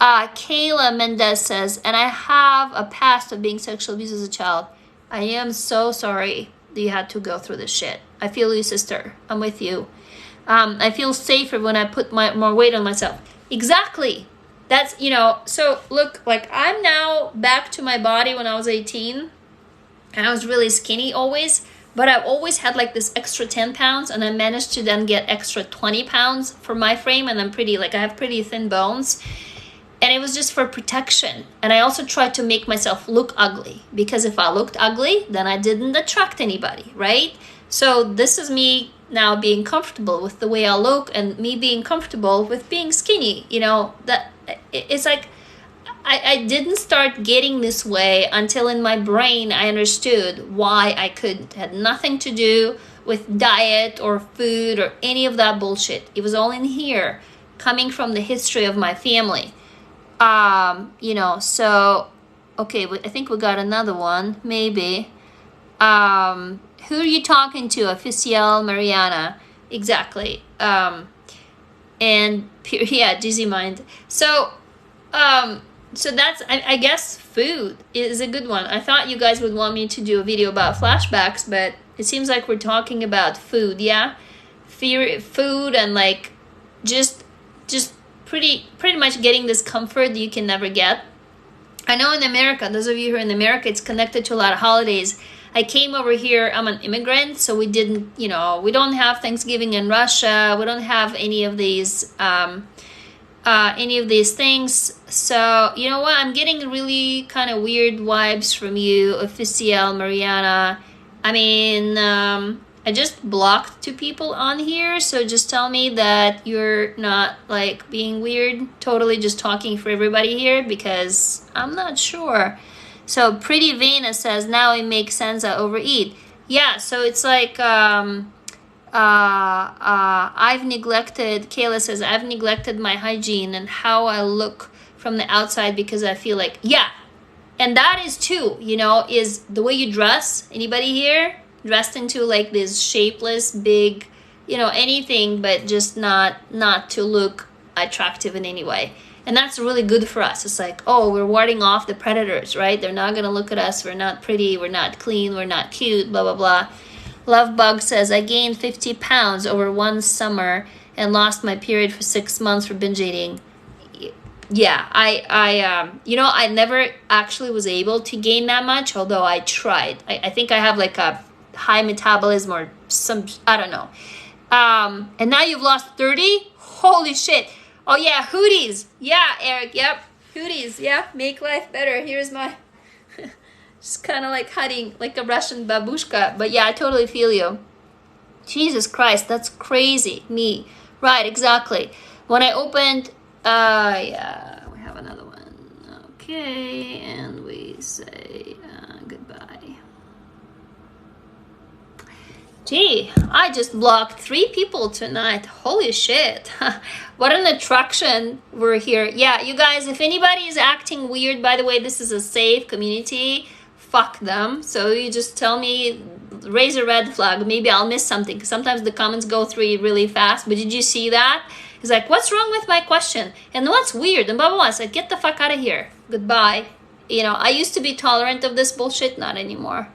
Kayla Mendez says, and I have a past of being sexually abused as a child. I am so sorry that you had to go through this shit. I feel you, sister. I'm with you. I feel safer when I put more weight on myself. Exactly. That's, you know, so look, like I'm now back to my body when I was 18 and I was really skinny always, but I've always had like this extra 10 pounds and I managed to then get extra 20 pounds for my frame, and I'm pretty, like I have pretty thin bones. And it was just for protection. And I also tried to make myself look ugly, because if I looked ugly, then I didn't attract anybody, right? So this is me now being comfortable with the way I look and me being comfortable with being skinny. You know, that it's like I didn't start getting this way until in my brain I understood why I couldn't. It had nothing to do with diet or food or any of that bullshit. It was all in here, coming from the history of my family. You know, so, okay, I think we got another one, maybe. Who are you talking to? Official Mariana. Exactly. And, yeah, Dizzy Mind. So that's, I guess food is a good one. I thought you guys would want me to do a video about flashbacks, but it seems like we're talking about food, yeah? Food and, like, just pretty much getting this comfort that you can never get. I know in America, those of you who are in America, it's connected to a lot of holidays. I came over here, I'm an immigrant, so we didn't, you know, we don't have Thanksgiving in Russia. We don't have any of these things. So you know what, I'm getting really kind of weird vibes from you, Official Mariana. I mean, I just blocked 2 people on here, so just tell me that you're not like being weird, totally just talking for everybody here, because I'm not sure. So Pretty Venus says, now it makes sense, I overeat. Yeah, so it's like I've neglected, Kayla says, I've neglected my hygiene and how I look from the outside because I feel like, yeah, and that is too, you know, is the way you dress. Anybody here dressed into like this shapeless, big, you know, anything, but just not to look attractive in any way. And that's really good for us. It's like, oh, we're warding off the predators, right? They're not gonna look at us. We're not pretty, we're not clean, we're not cute, blah blah blah. Love Bug says, I gained 50 pounds over one summer and lost my period for 6 months for binge eating. Yeah, I you know, I never actually was able to gain that much, although I tried. I think I have like a high metabolism or some, I don't know. And now you've lost 30? Holy shit. Oh yeah, hoodies. Yeah, Eric, yep. Hoodies, yeah, make life better. Here's my, just kind of like hiding like a Russian babushka. But yeah, I totally feel you. Jesus Christ, that's crazy. Me. Right, exactly. When I opened, yeah, we have another one. Okay, and we say goodbye. Gee, I just blocked 3 people tonight. Holy shit. What an attraction we're here. Yeah, you guys, if anybody is acting weird, by the way, this is a safe community. Fuck them. So you just tell me, raise a red flag. Maybe I'll miss something, because sometimes the comments go through really fast. But did you see that? It's like, what's wrong with my question? And what's weird? And blah, blah, blah. It's like, get the fuck out of here. Goodbye. You know, I used to be tolerant of this bullshit. Not anymore.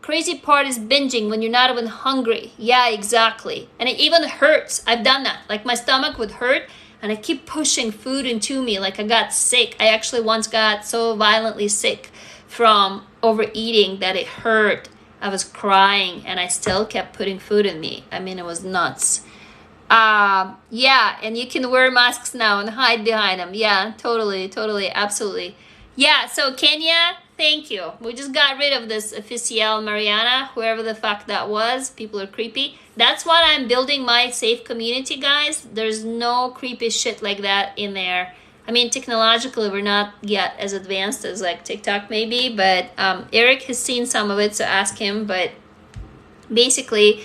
Crazy part is binging when you're not even hungry. Yeah, exactly. And it even hurts. I've done that. Like my stomach would hurt and I keep pushing food into me. Like I got sick. I actually once got so violently sick from overeating that it hurt. I was crying and I still kept putting food in me. I mean, it was nuts. Yeah, and you can wear masks now and hide behind them. Yeah, totally, absolutely. Yeah, so Kenya, thank you. We just got rid of this Official Mariana, whoever the fuck that was. People are creepy. That's why I'm building my safe community, guys. There's no creepy shit like that in there. I mean, technologically, we're not yet as advanced as like TikTok maybe, but Eric has seen some of it, so ask him. But basically,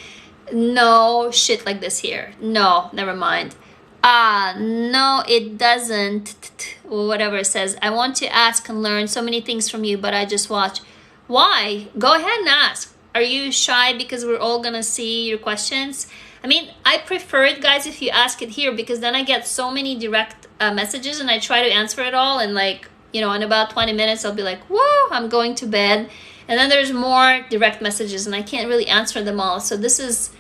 no shit like this here. No, never mind. No, it doesn't. Whatever it says. I want to ask and learn so many things from you, but I just watch. Why? Go ahead and ask. Are you shy because we're all gonna see your questions? I mean, I prefer it, guys, if you ask it here, because then I get so many direct messages and I try to answer it all. And like, you know, in about 20 minutes, I'll be like, whoa, I'm going to bed. And then there's more direct messages and I can't really answer them all. So this is,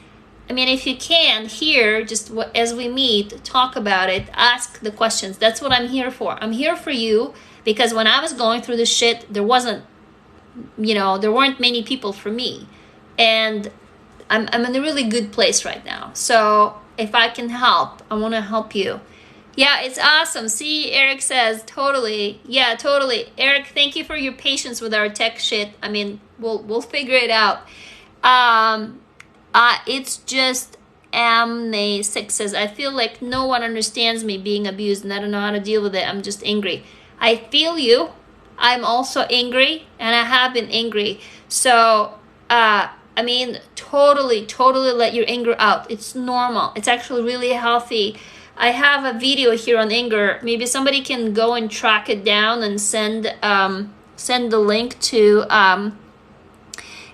I mean, if you can, here, just as we meet, talk about it, ask the questions. That's what I'm here for. I'm here for you because when I was going through this shit, there wasn't, you know, there weren't many people for me. And I'm in a really good place right now. So if I can help, I want to help you. Yeah, it's awesome. See, Eric says, totally. Yeah, totally. Eric, thank you for your patience with our tech shit. I mean, we'll figure it out. It's just Amne6 says, I feel like no one understands me being abused and I don't know how to deal with it. I'm just angry. I feel you. I'm also angry and I have been angry. So, I mean, totally let your anger out. It's normal. It's actually really healthy. I have a video here on anger. Maybe somebody can go and track it down and send the link to,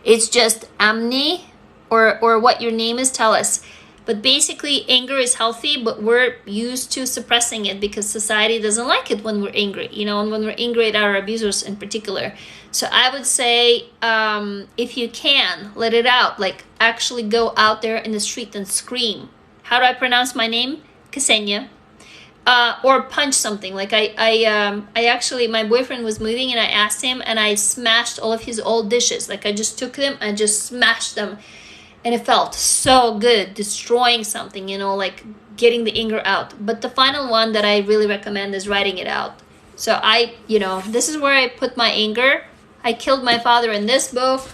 it's just Amni. Or what your name is, tell us. But basically, anger is healthy, but we're used to suppressing it because society doesn't like it when we're angry, you know, and when we're angry at our abusers in particular. So I would say, if you can, let it out. Like, actually go out there in the street and scream. How do I pronounce my name? Ksenia. or punch something. Like I actually, my boyfriend was moving and I asked him and I smashed all of his old dishes. Like I just took them and just smashed them, and it felt so good destroying something, you know, like getting the anger out. But the final one that I really recommend is writing it out. So you know, this is where I put my anger. I killed my father in this book,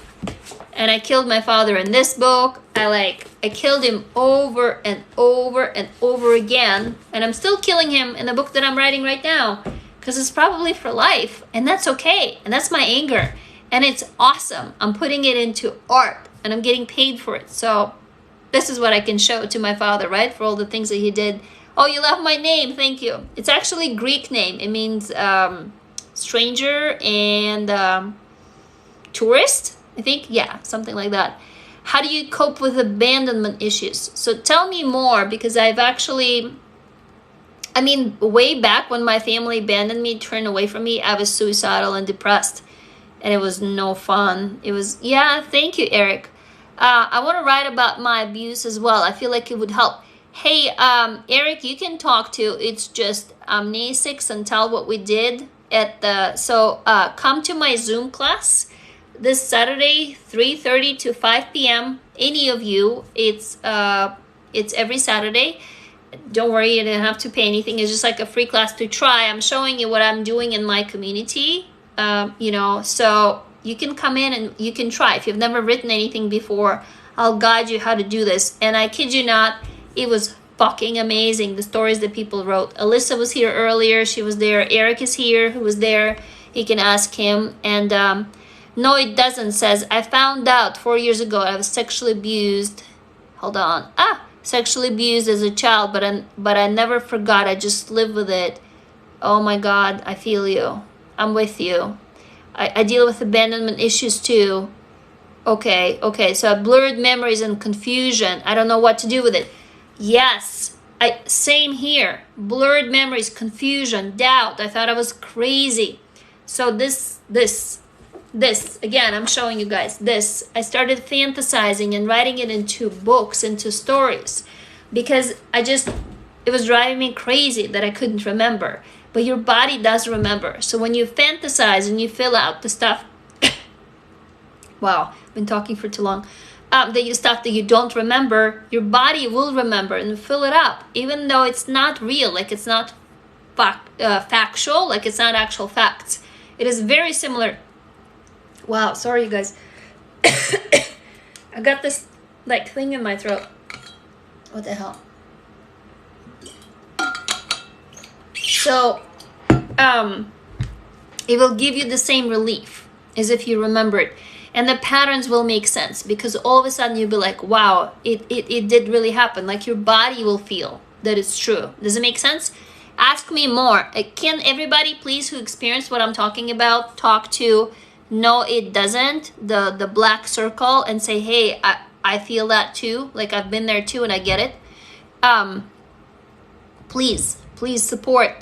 and I killed my father in this book. I killed him over and over and over again, and I'm still killing him in the book that I'm writing right now, because it's probably for life, and that's okay, and that's my anger, and it's awesome. I'm putting it into art, and I'm getting paid for it. So this is what I can show to my father, right, for all the things that he did. Oh, you love my name, thank you. It's actually a Greek name. It means stranger and tourist, I think. Yeah, something like that. How do you cope with abandonment issues? So tell me more, because I've actually, I mean, way back when my family abandoned me, turned away from me, I was suicidal and depressed, and it was no fun. It was, yeah, thank you, Eric. I want to write about my abuse as well. I feel like it would help. Hey, Eric, you can talk to It's Just Amnesics and tell what we did at the, so come to my Zoom class this Saturday, 3:30 to 5 p.m. Any of you, it's every Saturday. Don't worry, you don't have to pay anything. It's just like a free class to try. I'm showing you what I'm doing in my community, you know, so you can come in and you can try. If you've never written anything before, I'll guide you how to do this. And I kid you not, it was fucking amazing, the stories that people wrote. Alyssa was here earlier. She was there. Eric is here, who was there. You can ask him. And no, it doesn't, says, I found out 4 years ago I was sexually abused. Hold on. Sexually abused as a child, but I never forgot. I just lived with it. Oh my God, I feel you. I'm with you. I deal with abandonment issues too. Okay, so I blurred memories and confusion. I don't know what to do with it. Yes, same here. Blurred memories, confusion, doubt. I thought I was crazy. So this, again, I'm showing you guys this. I started fantasizing and writing it into books, into stories, because it was driving me crazy that I couldn't remember. But your body does remember. So when you fantasize and you fill out the stuff, wow, I've been talking for too long, stuff that you don't remember, your body will remember and fill it up, even though it's not real, like it's not factual, like it's not actual facts. It is very similar. Wow, sorry you guys. I got this like thing in my throat. What the hell? So, it will give you the same relief as if you remembered. And the patterns will make sense, because all of a sudden you'll be like, wow, it did really happen. Like your body will feel that it's true. Does it make sense? Ask me more. Can everybody please who experienced what I'm talking about talk to No It Doesn't, the black circle, and say, hey, I feel that too. Like I've been there too and I get it. Please support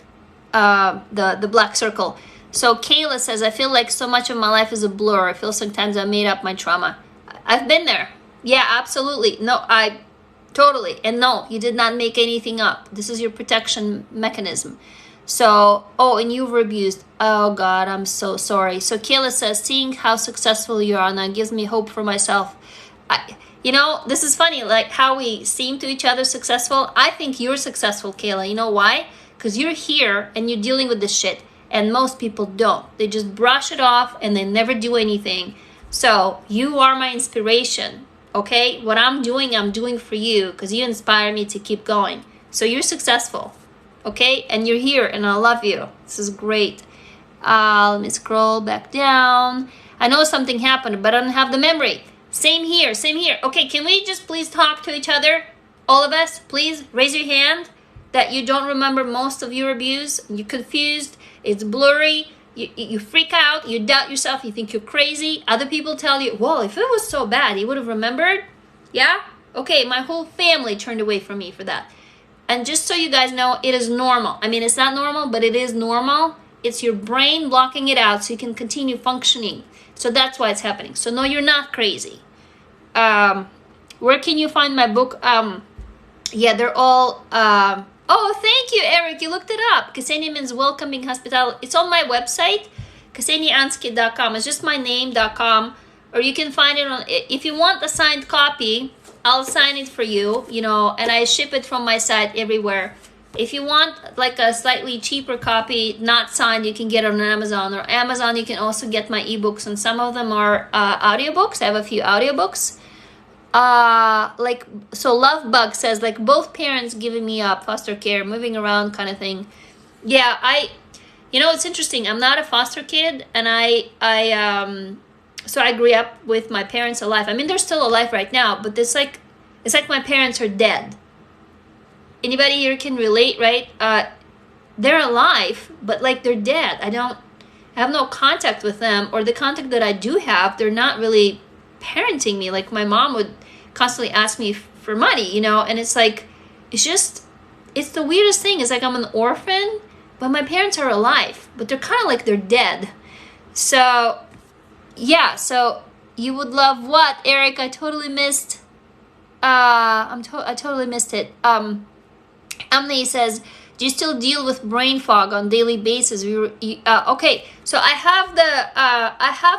the black circle. So Kayla says, I feel like so much of my life is a blur. I feel sometimes I made up my trauma. I've been there. Yeah, absolutely. No, totally. And no, you did not make anything up. This is your protection mechanism. So, and you were abused. Oh God, I'm so sorry. So Kayla says, seeing how successful you are now gives me hope for myself. You know, this is funny, like how we seem to each other successful. I think you're successful, Kayla. You know why? Because you're here and you're dealing with this shit. And most people don't. They just brush it off and they never do anything. So you are my inspiration, okay? What I'm doing for you, because you inspire me to keep going. So you're successful, okay? And you're here and I love you. This is great. Let me scroll back down. I know something happened, but I don't have the memory. Same here. Okay, can we just please talk to each other? All of us, please raise your hand that you don't remember most of your abuse. You're confused. It's blurry. You freak out. You doubt yourself. You think you're crazy. Other people tell you, well, if it was so bad, he would have remembered. Yeah? Okay, my whole family turned away from me for that. And just so you guys know, it is normal. I mean, it's not normal, but it is normal. It's your brain blocking it out so you can continue functioning. So that's why it's happening. So no, you're not crazy. Where can you find my book? Yeah, they're all... Oh, thank you, Eric. You looked it up. Ksenia means welcoming hospitality. It's on my website, kseniansky.com. It's just my name.com. Or you can find it on, if you want a signed copy, I'll sign it for you, you know, and I ship it from my site everywhere. If you want like a slightly cheaper copy, not signed, you can get it on Amazon. Or Amazon, you can also get my ebooks, and some of them are audiobooks. I have a few audiobooks. Like, so Love Bug says, like, both parents giving me up, foster care, moving around kind of thing. Yeah, you know, it's interesting. I'm not a foster kid, and so I grew up with my parents alive. I mean, they're still alive right now, but it's like my parents are dead. Anybody here can relate, right? They're alive, but like they're dead. I have no contact with them, or the contact that I do have, they're not really parenting me. Like my mom would constantly ask me for money, you know, and it's like, it's the weirdest thing. It's like I'm an orphan, but my parents are alive, but they're kind of like they're dead. So yeah, so you would love what, Eric? I totally missed. I totally missed it. Emily says, do you still deal with brain fog on daily basis? Okay, so I have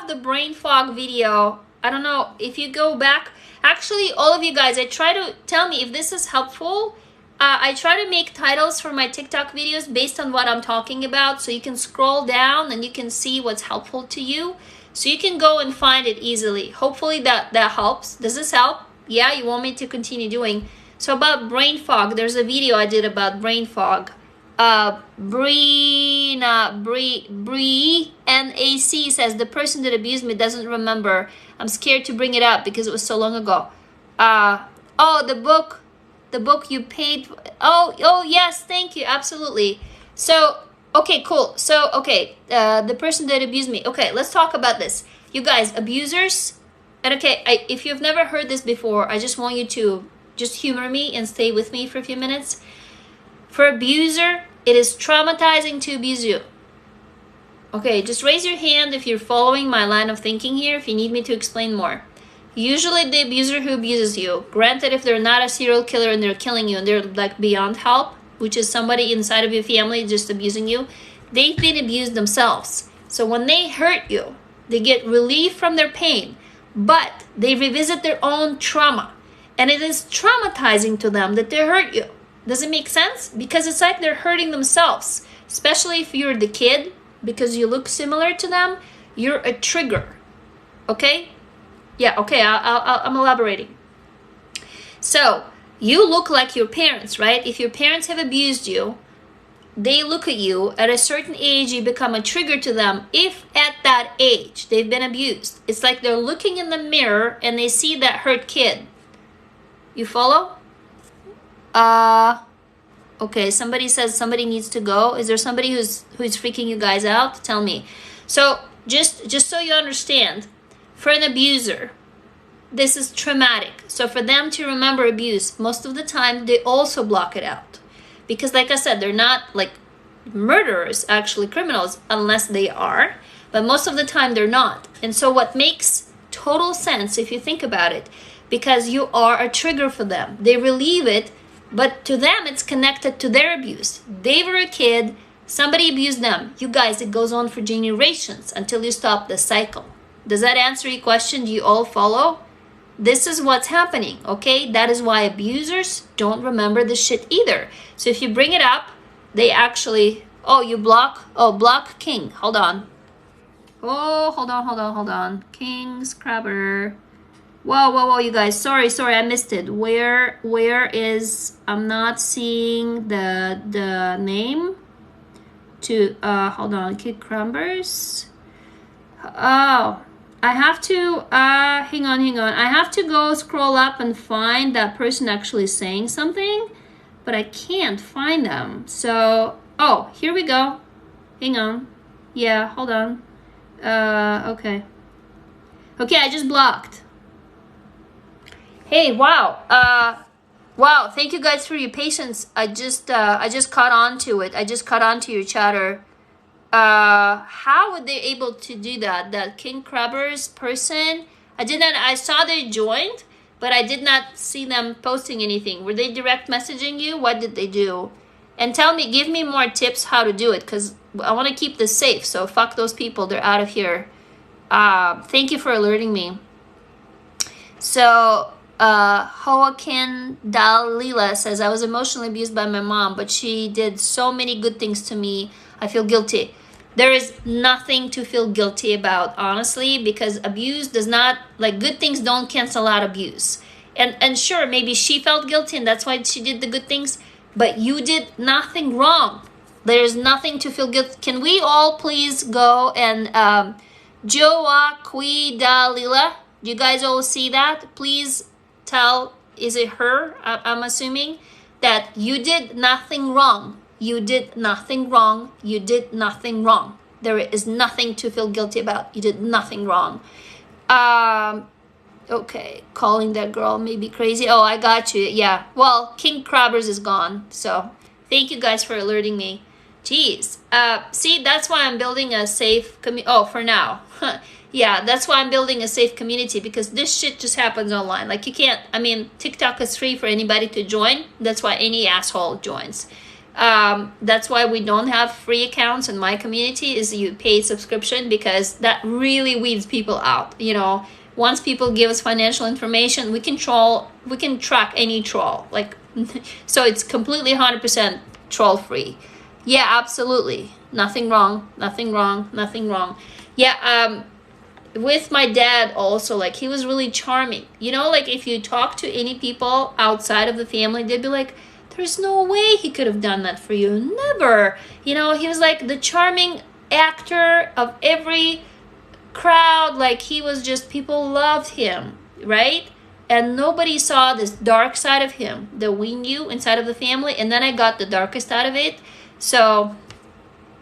the brain fog video. I don't know if you go back. Actually, all of you guys, I try to tell me if this is helpful. I try to make titles for my TikTok videos based on what I'm talking about, so you can scroll down and you can see what's helpful to you. So you can go and find it easily. Hopefully that helps. Does this help? Yeah, you want me to continue doing? So about brain fog, there's a video I did about brain fog. Bree NAC says, the person that abused me doesn't remember. I'm scared to bring it up because it was so long ago. Oh, the book you paid. Oh yes, thank you, absolutely. So, okay, cool. So, okay, the person that abused me. Okay, let's talk about this. You guys, abusers, and okay, if you've never heard this before, I just want you to just humor me and stay with me for a few minutes. For abuser, it is traumatizing to abuse you. Okay, just raise your hand if you're following my line of thinking here, if you need me to explain more. Usually the abuser who abuses you, granted if they're not a serial killer and they're killing you and they're like beyond help, which is somebody inside of your family just abusing you, they've been abused themselves. So when they hurt you, they get relief from their pain, but they revisit their own trauma. And it is traumatizing to them that they hurt you. Does it make sense? Because it's like they're hurting themselves, especially if you're the kid, because you look similar to them, you're a trigger. Okay? Yeah, okay, I'm elaborating. So, you look like your parents, right? If your parents have abused you, they look at you. At a certain age, you become a trigger to them. If at that age they've been abused, it's like they're looking in the mirror and they see that hurt kid. You follow? Okay, somebody says somebody needs to go. Is there somebody who's freaking you guys out? Tell me. So, just so you understand, for an abuser, this is traumatic. So for them to remember abuse, most of the time, they also block it out. Because like I said, they're not like murderers, actually criminals, unless they are. But most of the time, they're not. And so what makes total sense, if you think about it, because you are a trigger for them. They relieve it, but to them, it's connected to their abuse. They were a kid, somebody abused them. You guys, it goes on for generations until you stop the cycle. Does that answer your question? Do you all follow? This is what's happening, okay? That is why abusers don't remember this shit either. So if you bring it up, they actually, block King. Hold on. Oh, hold on. King Scrabber. Whoa, you guys. Sorry, I missed it. Where is, I'm not seeing the name to, hold on, Kid Crumbers. Oh, I have to, hang on. I have to go scroll up and find that person actually saying something, but I can't find them. So, oh, here we go. Hang on. Yeah, hold on. Okay. Okay, I just blocked. Hey, wow. Wow, thank you guys for your patience. I just caught on to it. I just caught on to your chatter. How were they able to do that? That King Crabbers person? I saw they joined, but I did not see them posting anything. Were they direct messaging you? What did they do? And tell me, give me more tips how to do it, because I want to keep this safe. So fuck those people, they're out of here. Thank you for alerting me. So Joaquin Dalila says, I was emotionally abused by my mom, but she did so many good things to me. I feel guilty. There is nothing to feel guilty about, honestly, because abuse does not, like, good things don't cancel out abuse. And sure, maybe she felt guilty and that's why she did the good things, but you did nothing wrong. There's nothing to feel guilty. Can we all please go and Joaquin Dalila, do you guys all see that? Please tell, is it her? I'm assuming that you did nothing wrong. You did nothing wrong. You did nothing wrong. There is nothing to feel guilty about. You did nothing wrong. Okay, calling that girl maybe crazy. Oh, I got you. Yeah. Well, King Crabbers is gone. So thank you guys for alerting me. Jeez. See, that's why I'm building a safe community. Oh, for now. Yeah, that's why I'm building a safe community, because this shit just happens online. Like, you can't, I mean, TikTok is free for anybody to join. That's why any asshole joins. That's why we don't have free accounts in my community, is you pay subscription, because that really weeds people out. You know, once people give us financial information, we can track any troll. Like, so it's completely 100% troll free. Yeah, absolutely. Nothing wrong. Nothing wrong. Nothing wrong. Yeah, with my dad also, like, he was really charming. You know, like, if you talk to any people outside of the family, they'd be like, there's no way he could have done that for you. Never. You know, he was like the charming actor of every crowd. Like, he was just, people loved him, right? And nobody saw this dark side of him that we knew inside of the family. And then I got the darkest out of it. So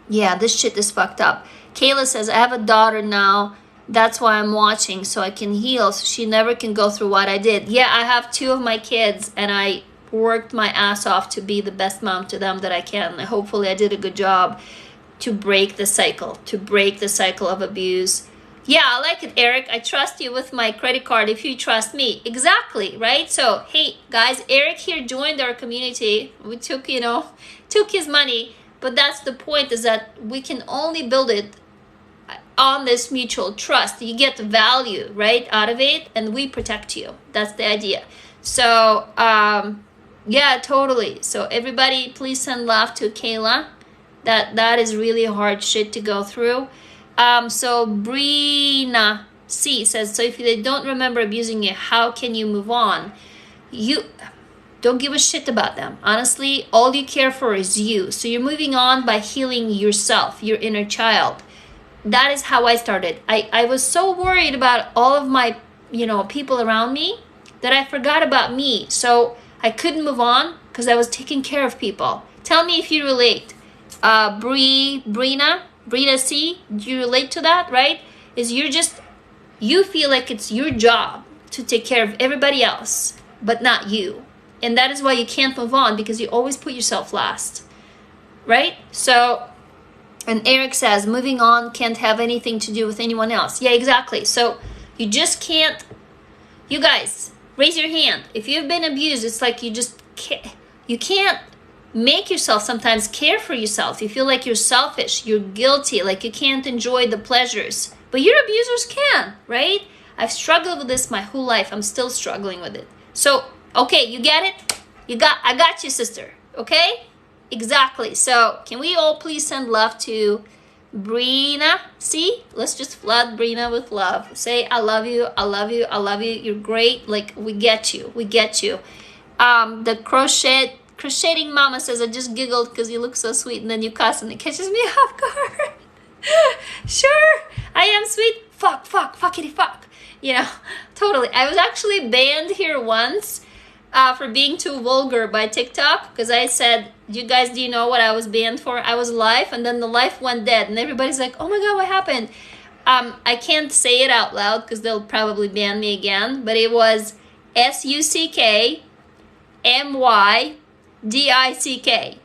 yeah, this shit is fucked up. Kayla says, I have a daughter now. That's why I'm watching, so I can heal, so she never can go through what I did. Yeah, I have 2 of my kids, and I worked my ass off to be the best mom to them that I can. Hopefully I did a good job to break the cycle, of abuse. Yeah, I like it, Eric. I trust you with my credit card if you trust me. Exactly, right? So, hey, guys, Eric here joined our community. We took his money, but that's the point, is that we can only build it on this mutual trust. You get the value, right, out of it, and we protect you. That's the idea. So, yeah, totally. So everybody, please send love to Kayla. That is really hard shit to go through. So Brina C says, so if they don't remember abusing you, how can you move on? You don't give a shit about them. Honestly, all you care for is you. So you're moving on by healing yourself, your inner child. That is how I started. I was so worried about all of my, people around me that I forgot about me. So I couldn't move on because I was taking care of people. Tell me if you relate. Brina C, do you relate to that, right? You feel like it's your job to take care of everybody else, but not you. And that is why you can't move on, because you always put yourself last, right? So, and Eric says, moving on can't have anything to do with anyone else. Yeah, exactly. So you just can't, you guys, raise your hand. If you've been abused, it's like you can't make yourself sometimes care for yourself. You feel like you're selfish, you're guilty, like you can't enjoy the pleasures. But your abusers can, right? I've struggled with this my whole life. I'm still struggling with it. So, okay, you get it? I got you, sister. Okay? Exactly. So, can we all please send love to Brina? See? Let's just flood Brina with love. Say, I love you, I love you, I love you. You're great. Like, we get you. We get you. The crocheting mama says, I just giggled because you look so sweet, and then you cuss and it catches me off guard. Sure, I am sweet. Fuckity fuck. Totally. I was actually banned here once for being too vulgar by TikTok, because I said, do you know what I was banned for? I was live, and then the live went dead, and everybody's like, oh my god, what happened? I can't say it out loud because they'll probably ban me again, but it was SUCKMYDICK.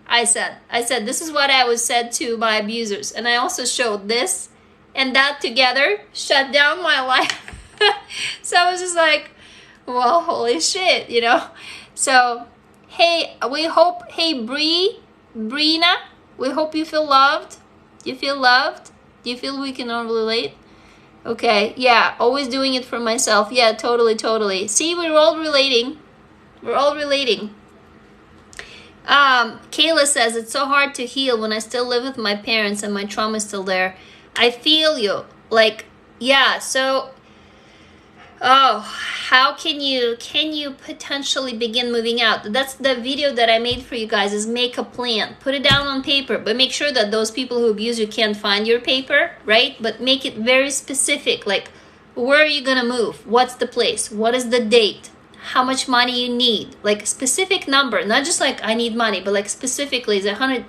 I said this is what I was said to my abusers, and I also showed this and that together shut down my life. So I was just like, well, holy shit, So hey, we hope, hey Bree, Brina, we hope you feel loved. Do you feel loved? Do you feel we can all relate? Okay, yeah, always doing it for myself. Yeah, totally, totally. See, we're all relating. We're all relating. Kayla says, it's so hard to heal when I still live with my parents and my trauma is still there. I feel you. Like, yeah, so, oh, how can you potentially begin moving out? That's the video that I made for you guys, is make a plan. Put it down on paper, but make sure that those people who abuse you can't find your paper, right? But make it very specific, like, where are you gonna move? What's the place? What is the date? How much money you need? Like a specific number, not just like I need money, but like specifically, is it $100?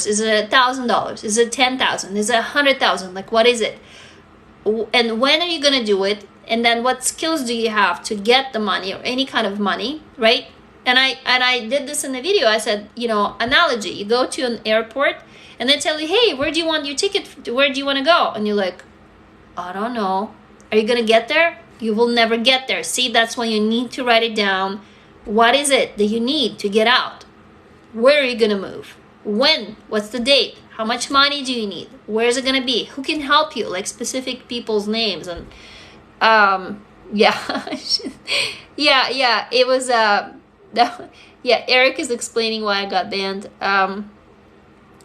Is it $1,000? Is it 10,000? Is it 100,000? Like, what is it? And when are you gonna do it? And then what skills do you have to get the money, or any kind of money, right? And I did this in the video. I said, you know, analogy. You go to an airport and they tell you, hey, where do you want your ticket? Where do you want to go? And you're like, I don't know. Are you gonna get there? You will never get there. See, that's why you need to write it down. What is it that you need to get out? Where are you gonna move? When? What's the date? How much money do you need? Where is it gonna be? Who can help you? Like specific people's names. And yeah. yeah, it was yeah, Eric is explaining why I got banned.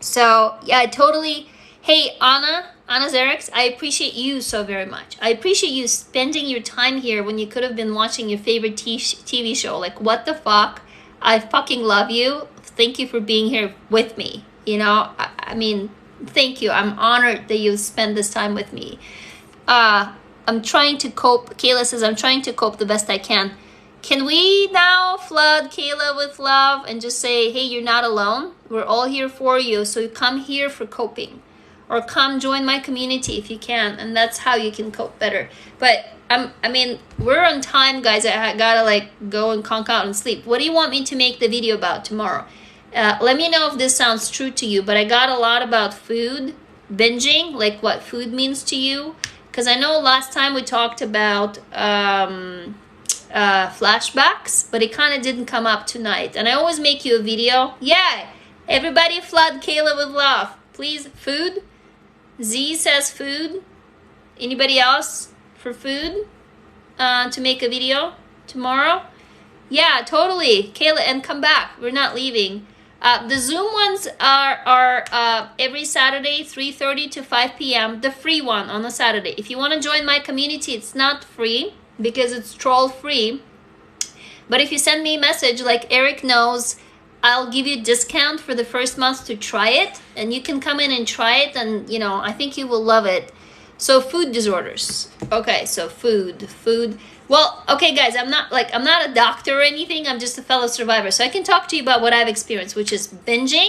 So yeah, totally. Hey, Anna Zerix, I appreciate you so very much. I appreciate you spending your time here when you could have been watching your favorite TV show. Like, what the fuck? I fucking love you. Thank you for being here with me. You know, I mean, thank you. I'm honored that you spend this time with me. I'm trying to cope. Kayla says, I'm trying to cope the best I can. Can we now flood Kayla with love and just say, hey, you're not alone. We're all here for you. So come here for coping. Or come join my community if you can, and that's how you can cope better. But I mean, we're on time, guys. I gotta like go and conk out and sleep. What do you want me to make the video about tomorrow? Let me know if this sounds true to you. But I got a lot about food, binging, like what food means to you. Because I know last time we talked about flashbacks, but it kind of didn't come up tonight. And I always make you a video. Yeah, everybody flood Kayla with love. Please, food. Z says food. Anybody else for food to make a video tomorrow? Yeah, totally. Kayla, and come back. We're not leaving. The Zoom ones are every Saturday, 3:30 to 5 p.m. The free one on a Saturday. If you want to join my community, it's not free because it's troll free. But if you send me a message, like Eric knows, I'll give you a discount for the first month to try it, and you can come in and try it, and you know, I think you will love it. So food disorders. Okay, so food. Well, okay guys, I'm not a doctor or anything. I'm just a fellow survivor. So I can talk to you about what I've experienced, which is binging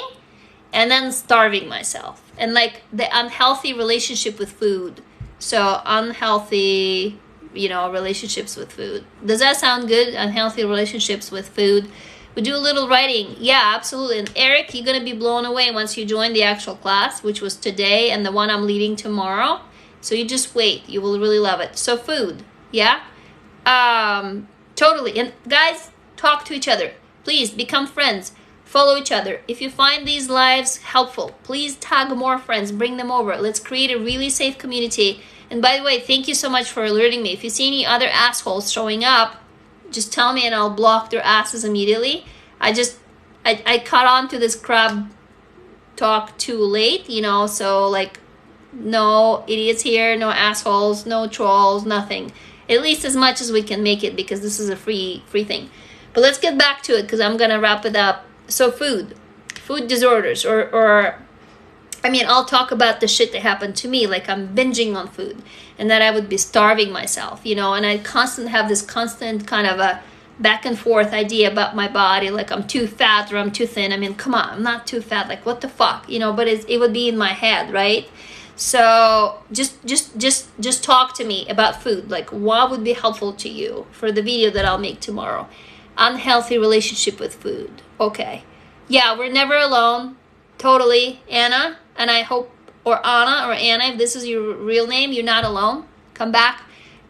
and then starving myself. And like the unhealthy relationship with food. So unhealthy, you know, relationships with food. Does that sound good? Unhealthy relationships with food. We do a little writing. Yeah, absolutely. And Eric, you're going to be blown away once you join the actual class, which was today, and the one I'm leading tomorrow. So you just wait. You will really love it. So food. Yeah? Totally. And guys, talk to each other. Please become friends. Follow each other. If you find these lives helpful, please tag more friends. Bring them over. Let's create a really safe community. And by the way, thank you so much for alerting me. If you see any other assholes showing up, just tell me and I'll block their asses immediately. I caught on to this crab talk too late, you know, so like no idiots here, no assholes, no trolls, nothing. At least as much as we can make it, because this is a free thing. But let's get back to it because I'm gonna wrap it up. So food disorders, or I mean, I'll talk about the shit that happened to me, like I'm binging on food and that I would be starving myself, you know, and I constantly have this constant kind of a back and forth idea about my body, like I'm too fat or I'm too thin. I mean, come on, I'm not too fat, like what the fuck, you know, but it would be in my head, right? So just talk to me about food, like what would be helpful to you for the video that I'll make tomorrow. Unhealthy relationship with food. Okay. Yeah, we're never alone. Totally, Anna. And I hope, or Anna, or Anna, if this is your real name, you're not alone. Come back.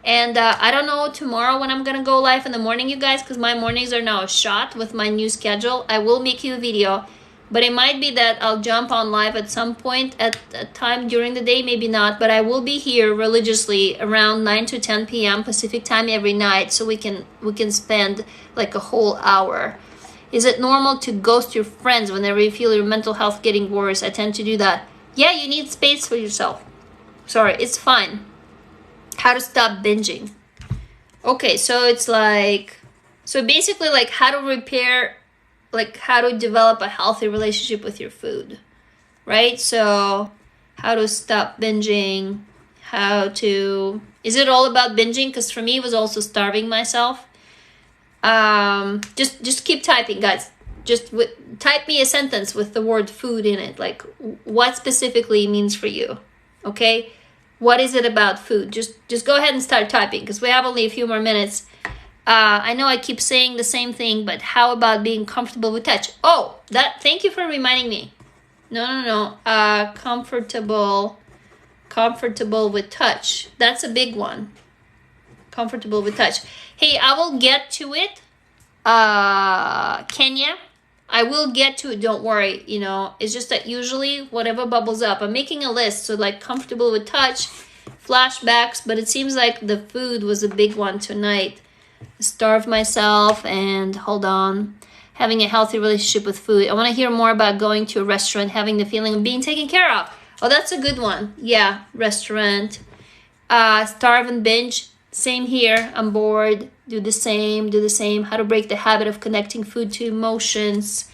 And I don't know tomorrow when I'm going to go live in the morning, you guys, because my mornings are now shot with my new schedule. I will make you a video. but it might be that I'll jump on live at some point at a time during the day, maybe not, but I will be here religiously around 9 to 10 p.m. Pacific time every night, so we can spend like a whole hour. Is it normal to ghost your friends whenever you feel your mental health getting worse? I tend to do that. Yeah, you need space for yourself. Sorry, it's fine. How to stop binging. Okay, so it's like, so basically like how to repair, like how to develop a healthy relationship with your food, right? So how to stop binging, is it all about binging? Because for me, it was also starving myself. Just keep typing, guys. Type me a sentence with the word food in it, like what specifically means for you. Okay, what is it about food? Just go ahead and start typing, because we have only a few more minutes. I know I keep saying the same thing, but how about being comfortable with touch? Oh, thank you for reminding me. No. Comfortable with touch. That's a big one. Comfortable with touch. Hey, I will get to it. Kenya, I will get to it. Don't worry. It's just that usually whatever bubbles up, I'm making a list. So like comfortable with touch, flashbacks, but it seems like the food was a big one tonight. Starve myself, and hold on, having a healthy relationship with food. I want to hear more about going to a restaurant, having the feeling of being taken care of. Oh, that's a good one. Yeah, restaurant. Starve and binge. Same here. I'm bored. Do the same. How to break the habit of connecting food to emotions.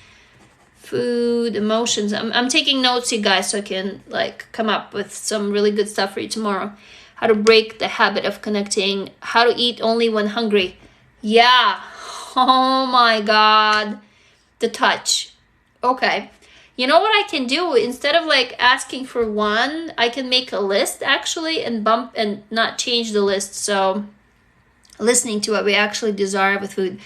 Food, emotions. I'm taking notes, you guys, so I can like come up with some really good stuff for you tomorrow. How to break the habit of connecting. How to eat only when hungry. Yeah. Oh my God. The touch. Okay. You know what I can do? Instead of like asking for one, I can make a list actually and not change the list. So listening to what we actually desire with food.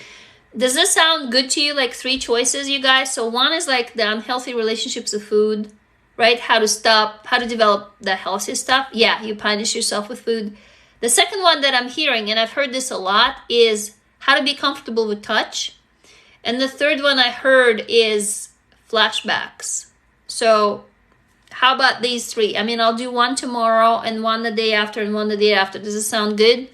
Does this sound good to you? Like 3 choices, you guys? So one is like the unhealthy relationships with food, right? How to develop the healthy stuff. Yeah, you punish yourself with food. The second one that I'm hearing, and I've heard this a lot, is how to be comfortable with touch. And the third one I heard is flashbacks. So how about these 3? I mean, I'll do one tomorrow and one the day after and one the day after. Does it sound good?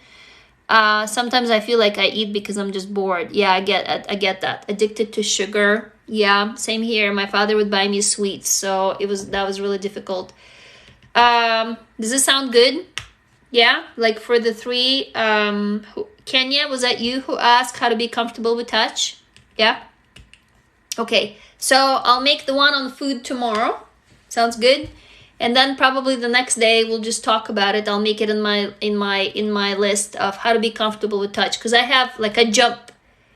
Sometimes I feel like I eat because I'm just bored. Yeah, I get that. Addicted to sugar. Yeah, same here. My father would buy me sweets, so that was really difficult. Does this sound good? Yeah, like for the 3, Kenya, was that you who asked how to be comfortable with touch? Yeah. Okay, so I'll make the one on food tomorrow. Sounds good. And then probably the next day we'll just talk about it. I'll make it in my list of how to be comfortable with touch, because I have like a jump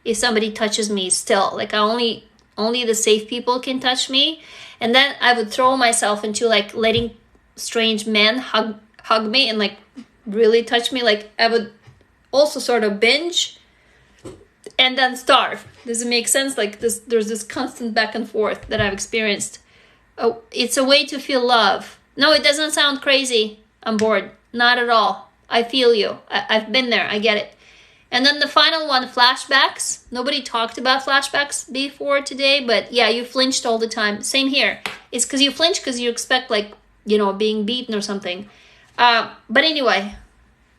if somebody touches me still. Like only the safe people can touch me, and then I would throw myself into like letting strange men hug me and like really touch me. Like I would also sort of binge and then starve. Does it make sense? Like there's this constant back and forth that I've experienced. Oh, it's a way to feel love. No, it doesn't sound crazy. I'm bored. Not at all. I feel you. I've been there. I get it. And then the final one, flashbacks. Nobody talked about flashbacks before today, but yeah, you flinched all the time. Same here. It's because you flinch because you expect like, being beaten or something. But anyway,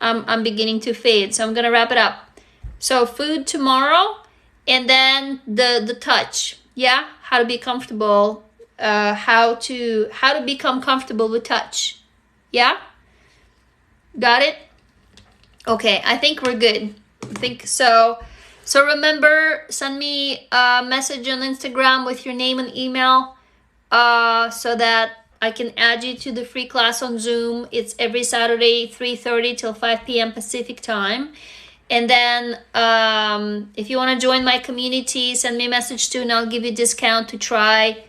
I'm beginning to fade, so I'm going to wrap it up. So food tomorrow, and then the touch. Yeah, how to be comfortable. How to become comfortable with touch. Yeah? Got it? Okay, I think we're good. I think so. So remember, send me a message on Instagram with your name and email so that I can add you to the free class on Zoom. It's every Saturday, 3:30 till 5 p.m. Pacific time. And then if you want to join my community, send me a message too, and I'll give you a discount to try.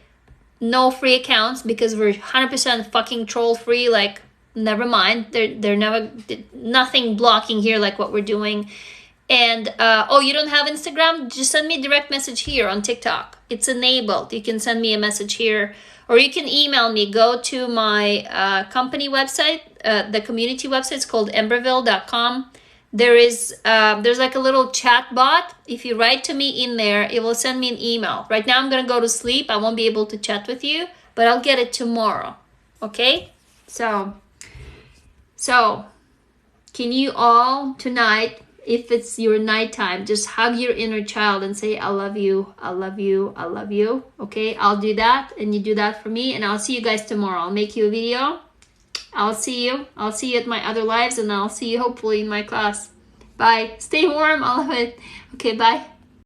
No free accounts because we're 100% fucking troll free. Like, never mind. They're never, nothing blocking here like what we're doing. And, you don't have Instagram? Just send me a direct message here on TikTok. It's enabled. You can send me a message here, or you can email me. Go to my company website, the community website. It's called emberville.com. there's like a little chat bot. If you write to me in there, it will send me an email. Right now I'm gonna go to sleep. I won't be able to chat with you, but I'll get it tomorrow. Okay? So can you all tonight, if it's your nighttime, just hug your inner child and say, I love you, I love you, I love you. Okay, I'll do that and you do that for me, and I'll see you guys tomorrow. I'll make you a video. I'll see you at my other lives, and I'll see you hopefully in my class. Bye. Stay warm. I love it. Okay, bye.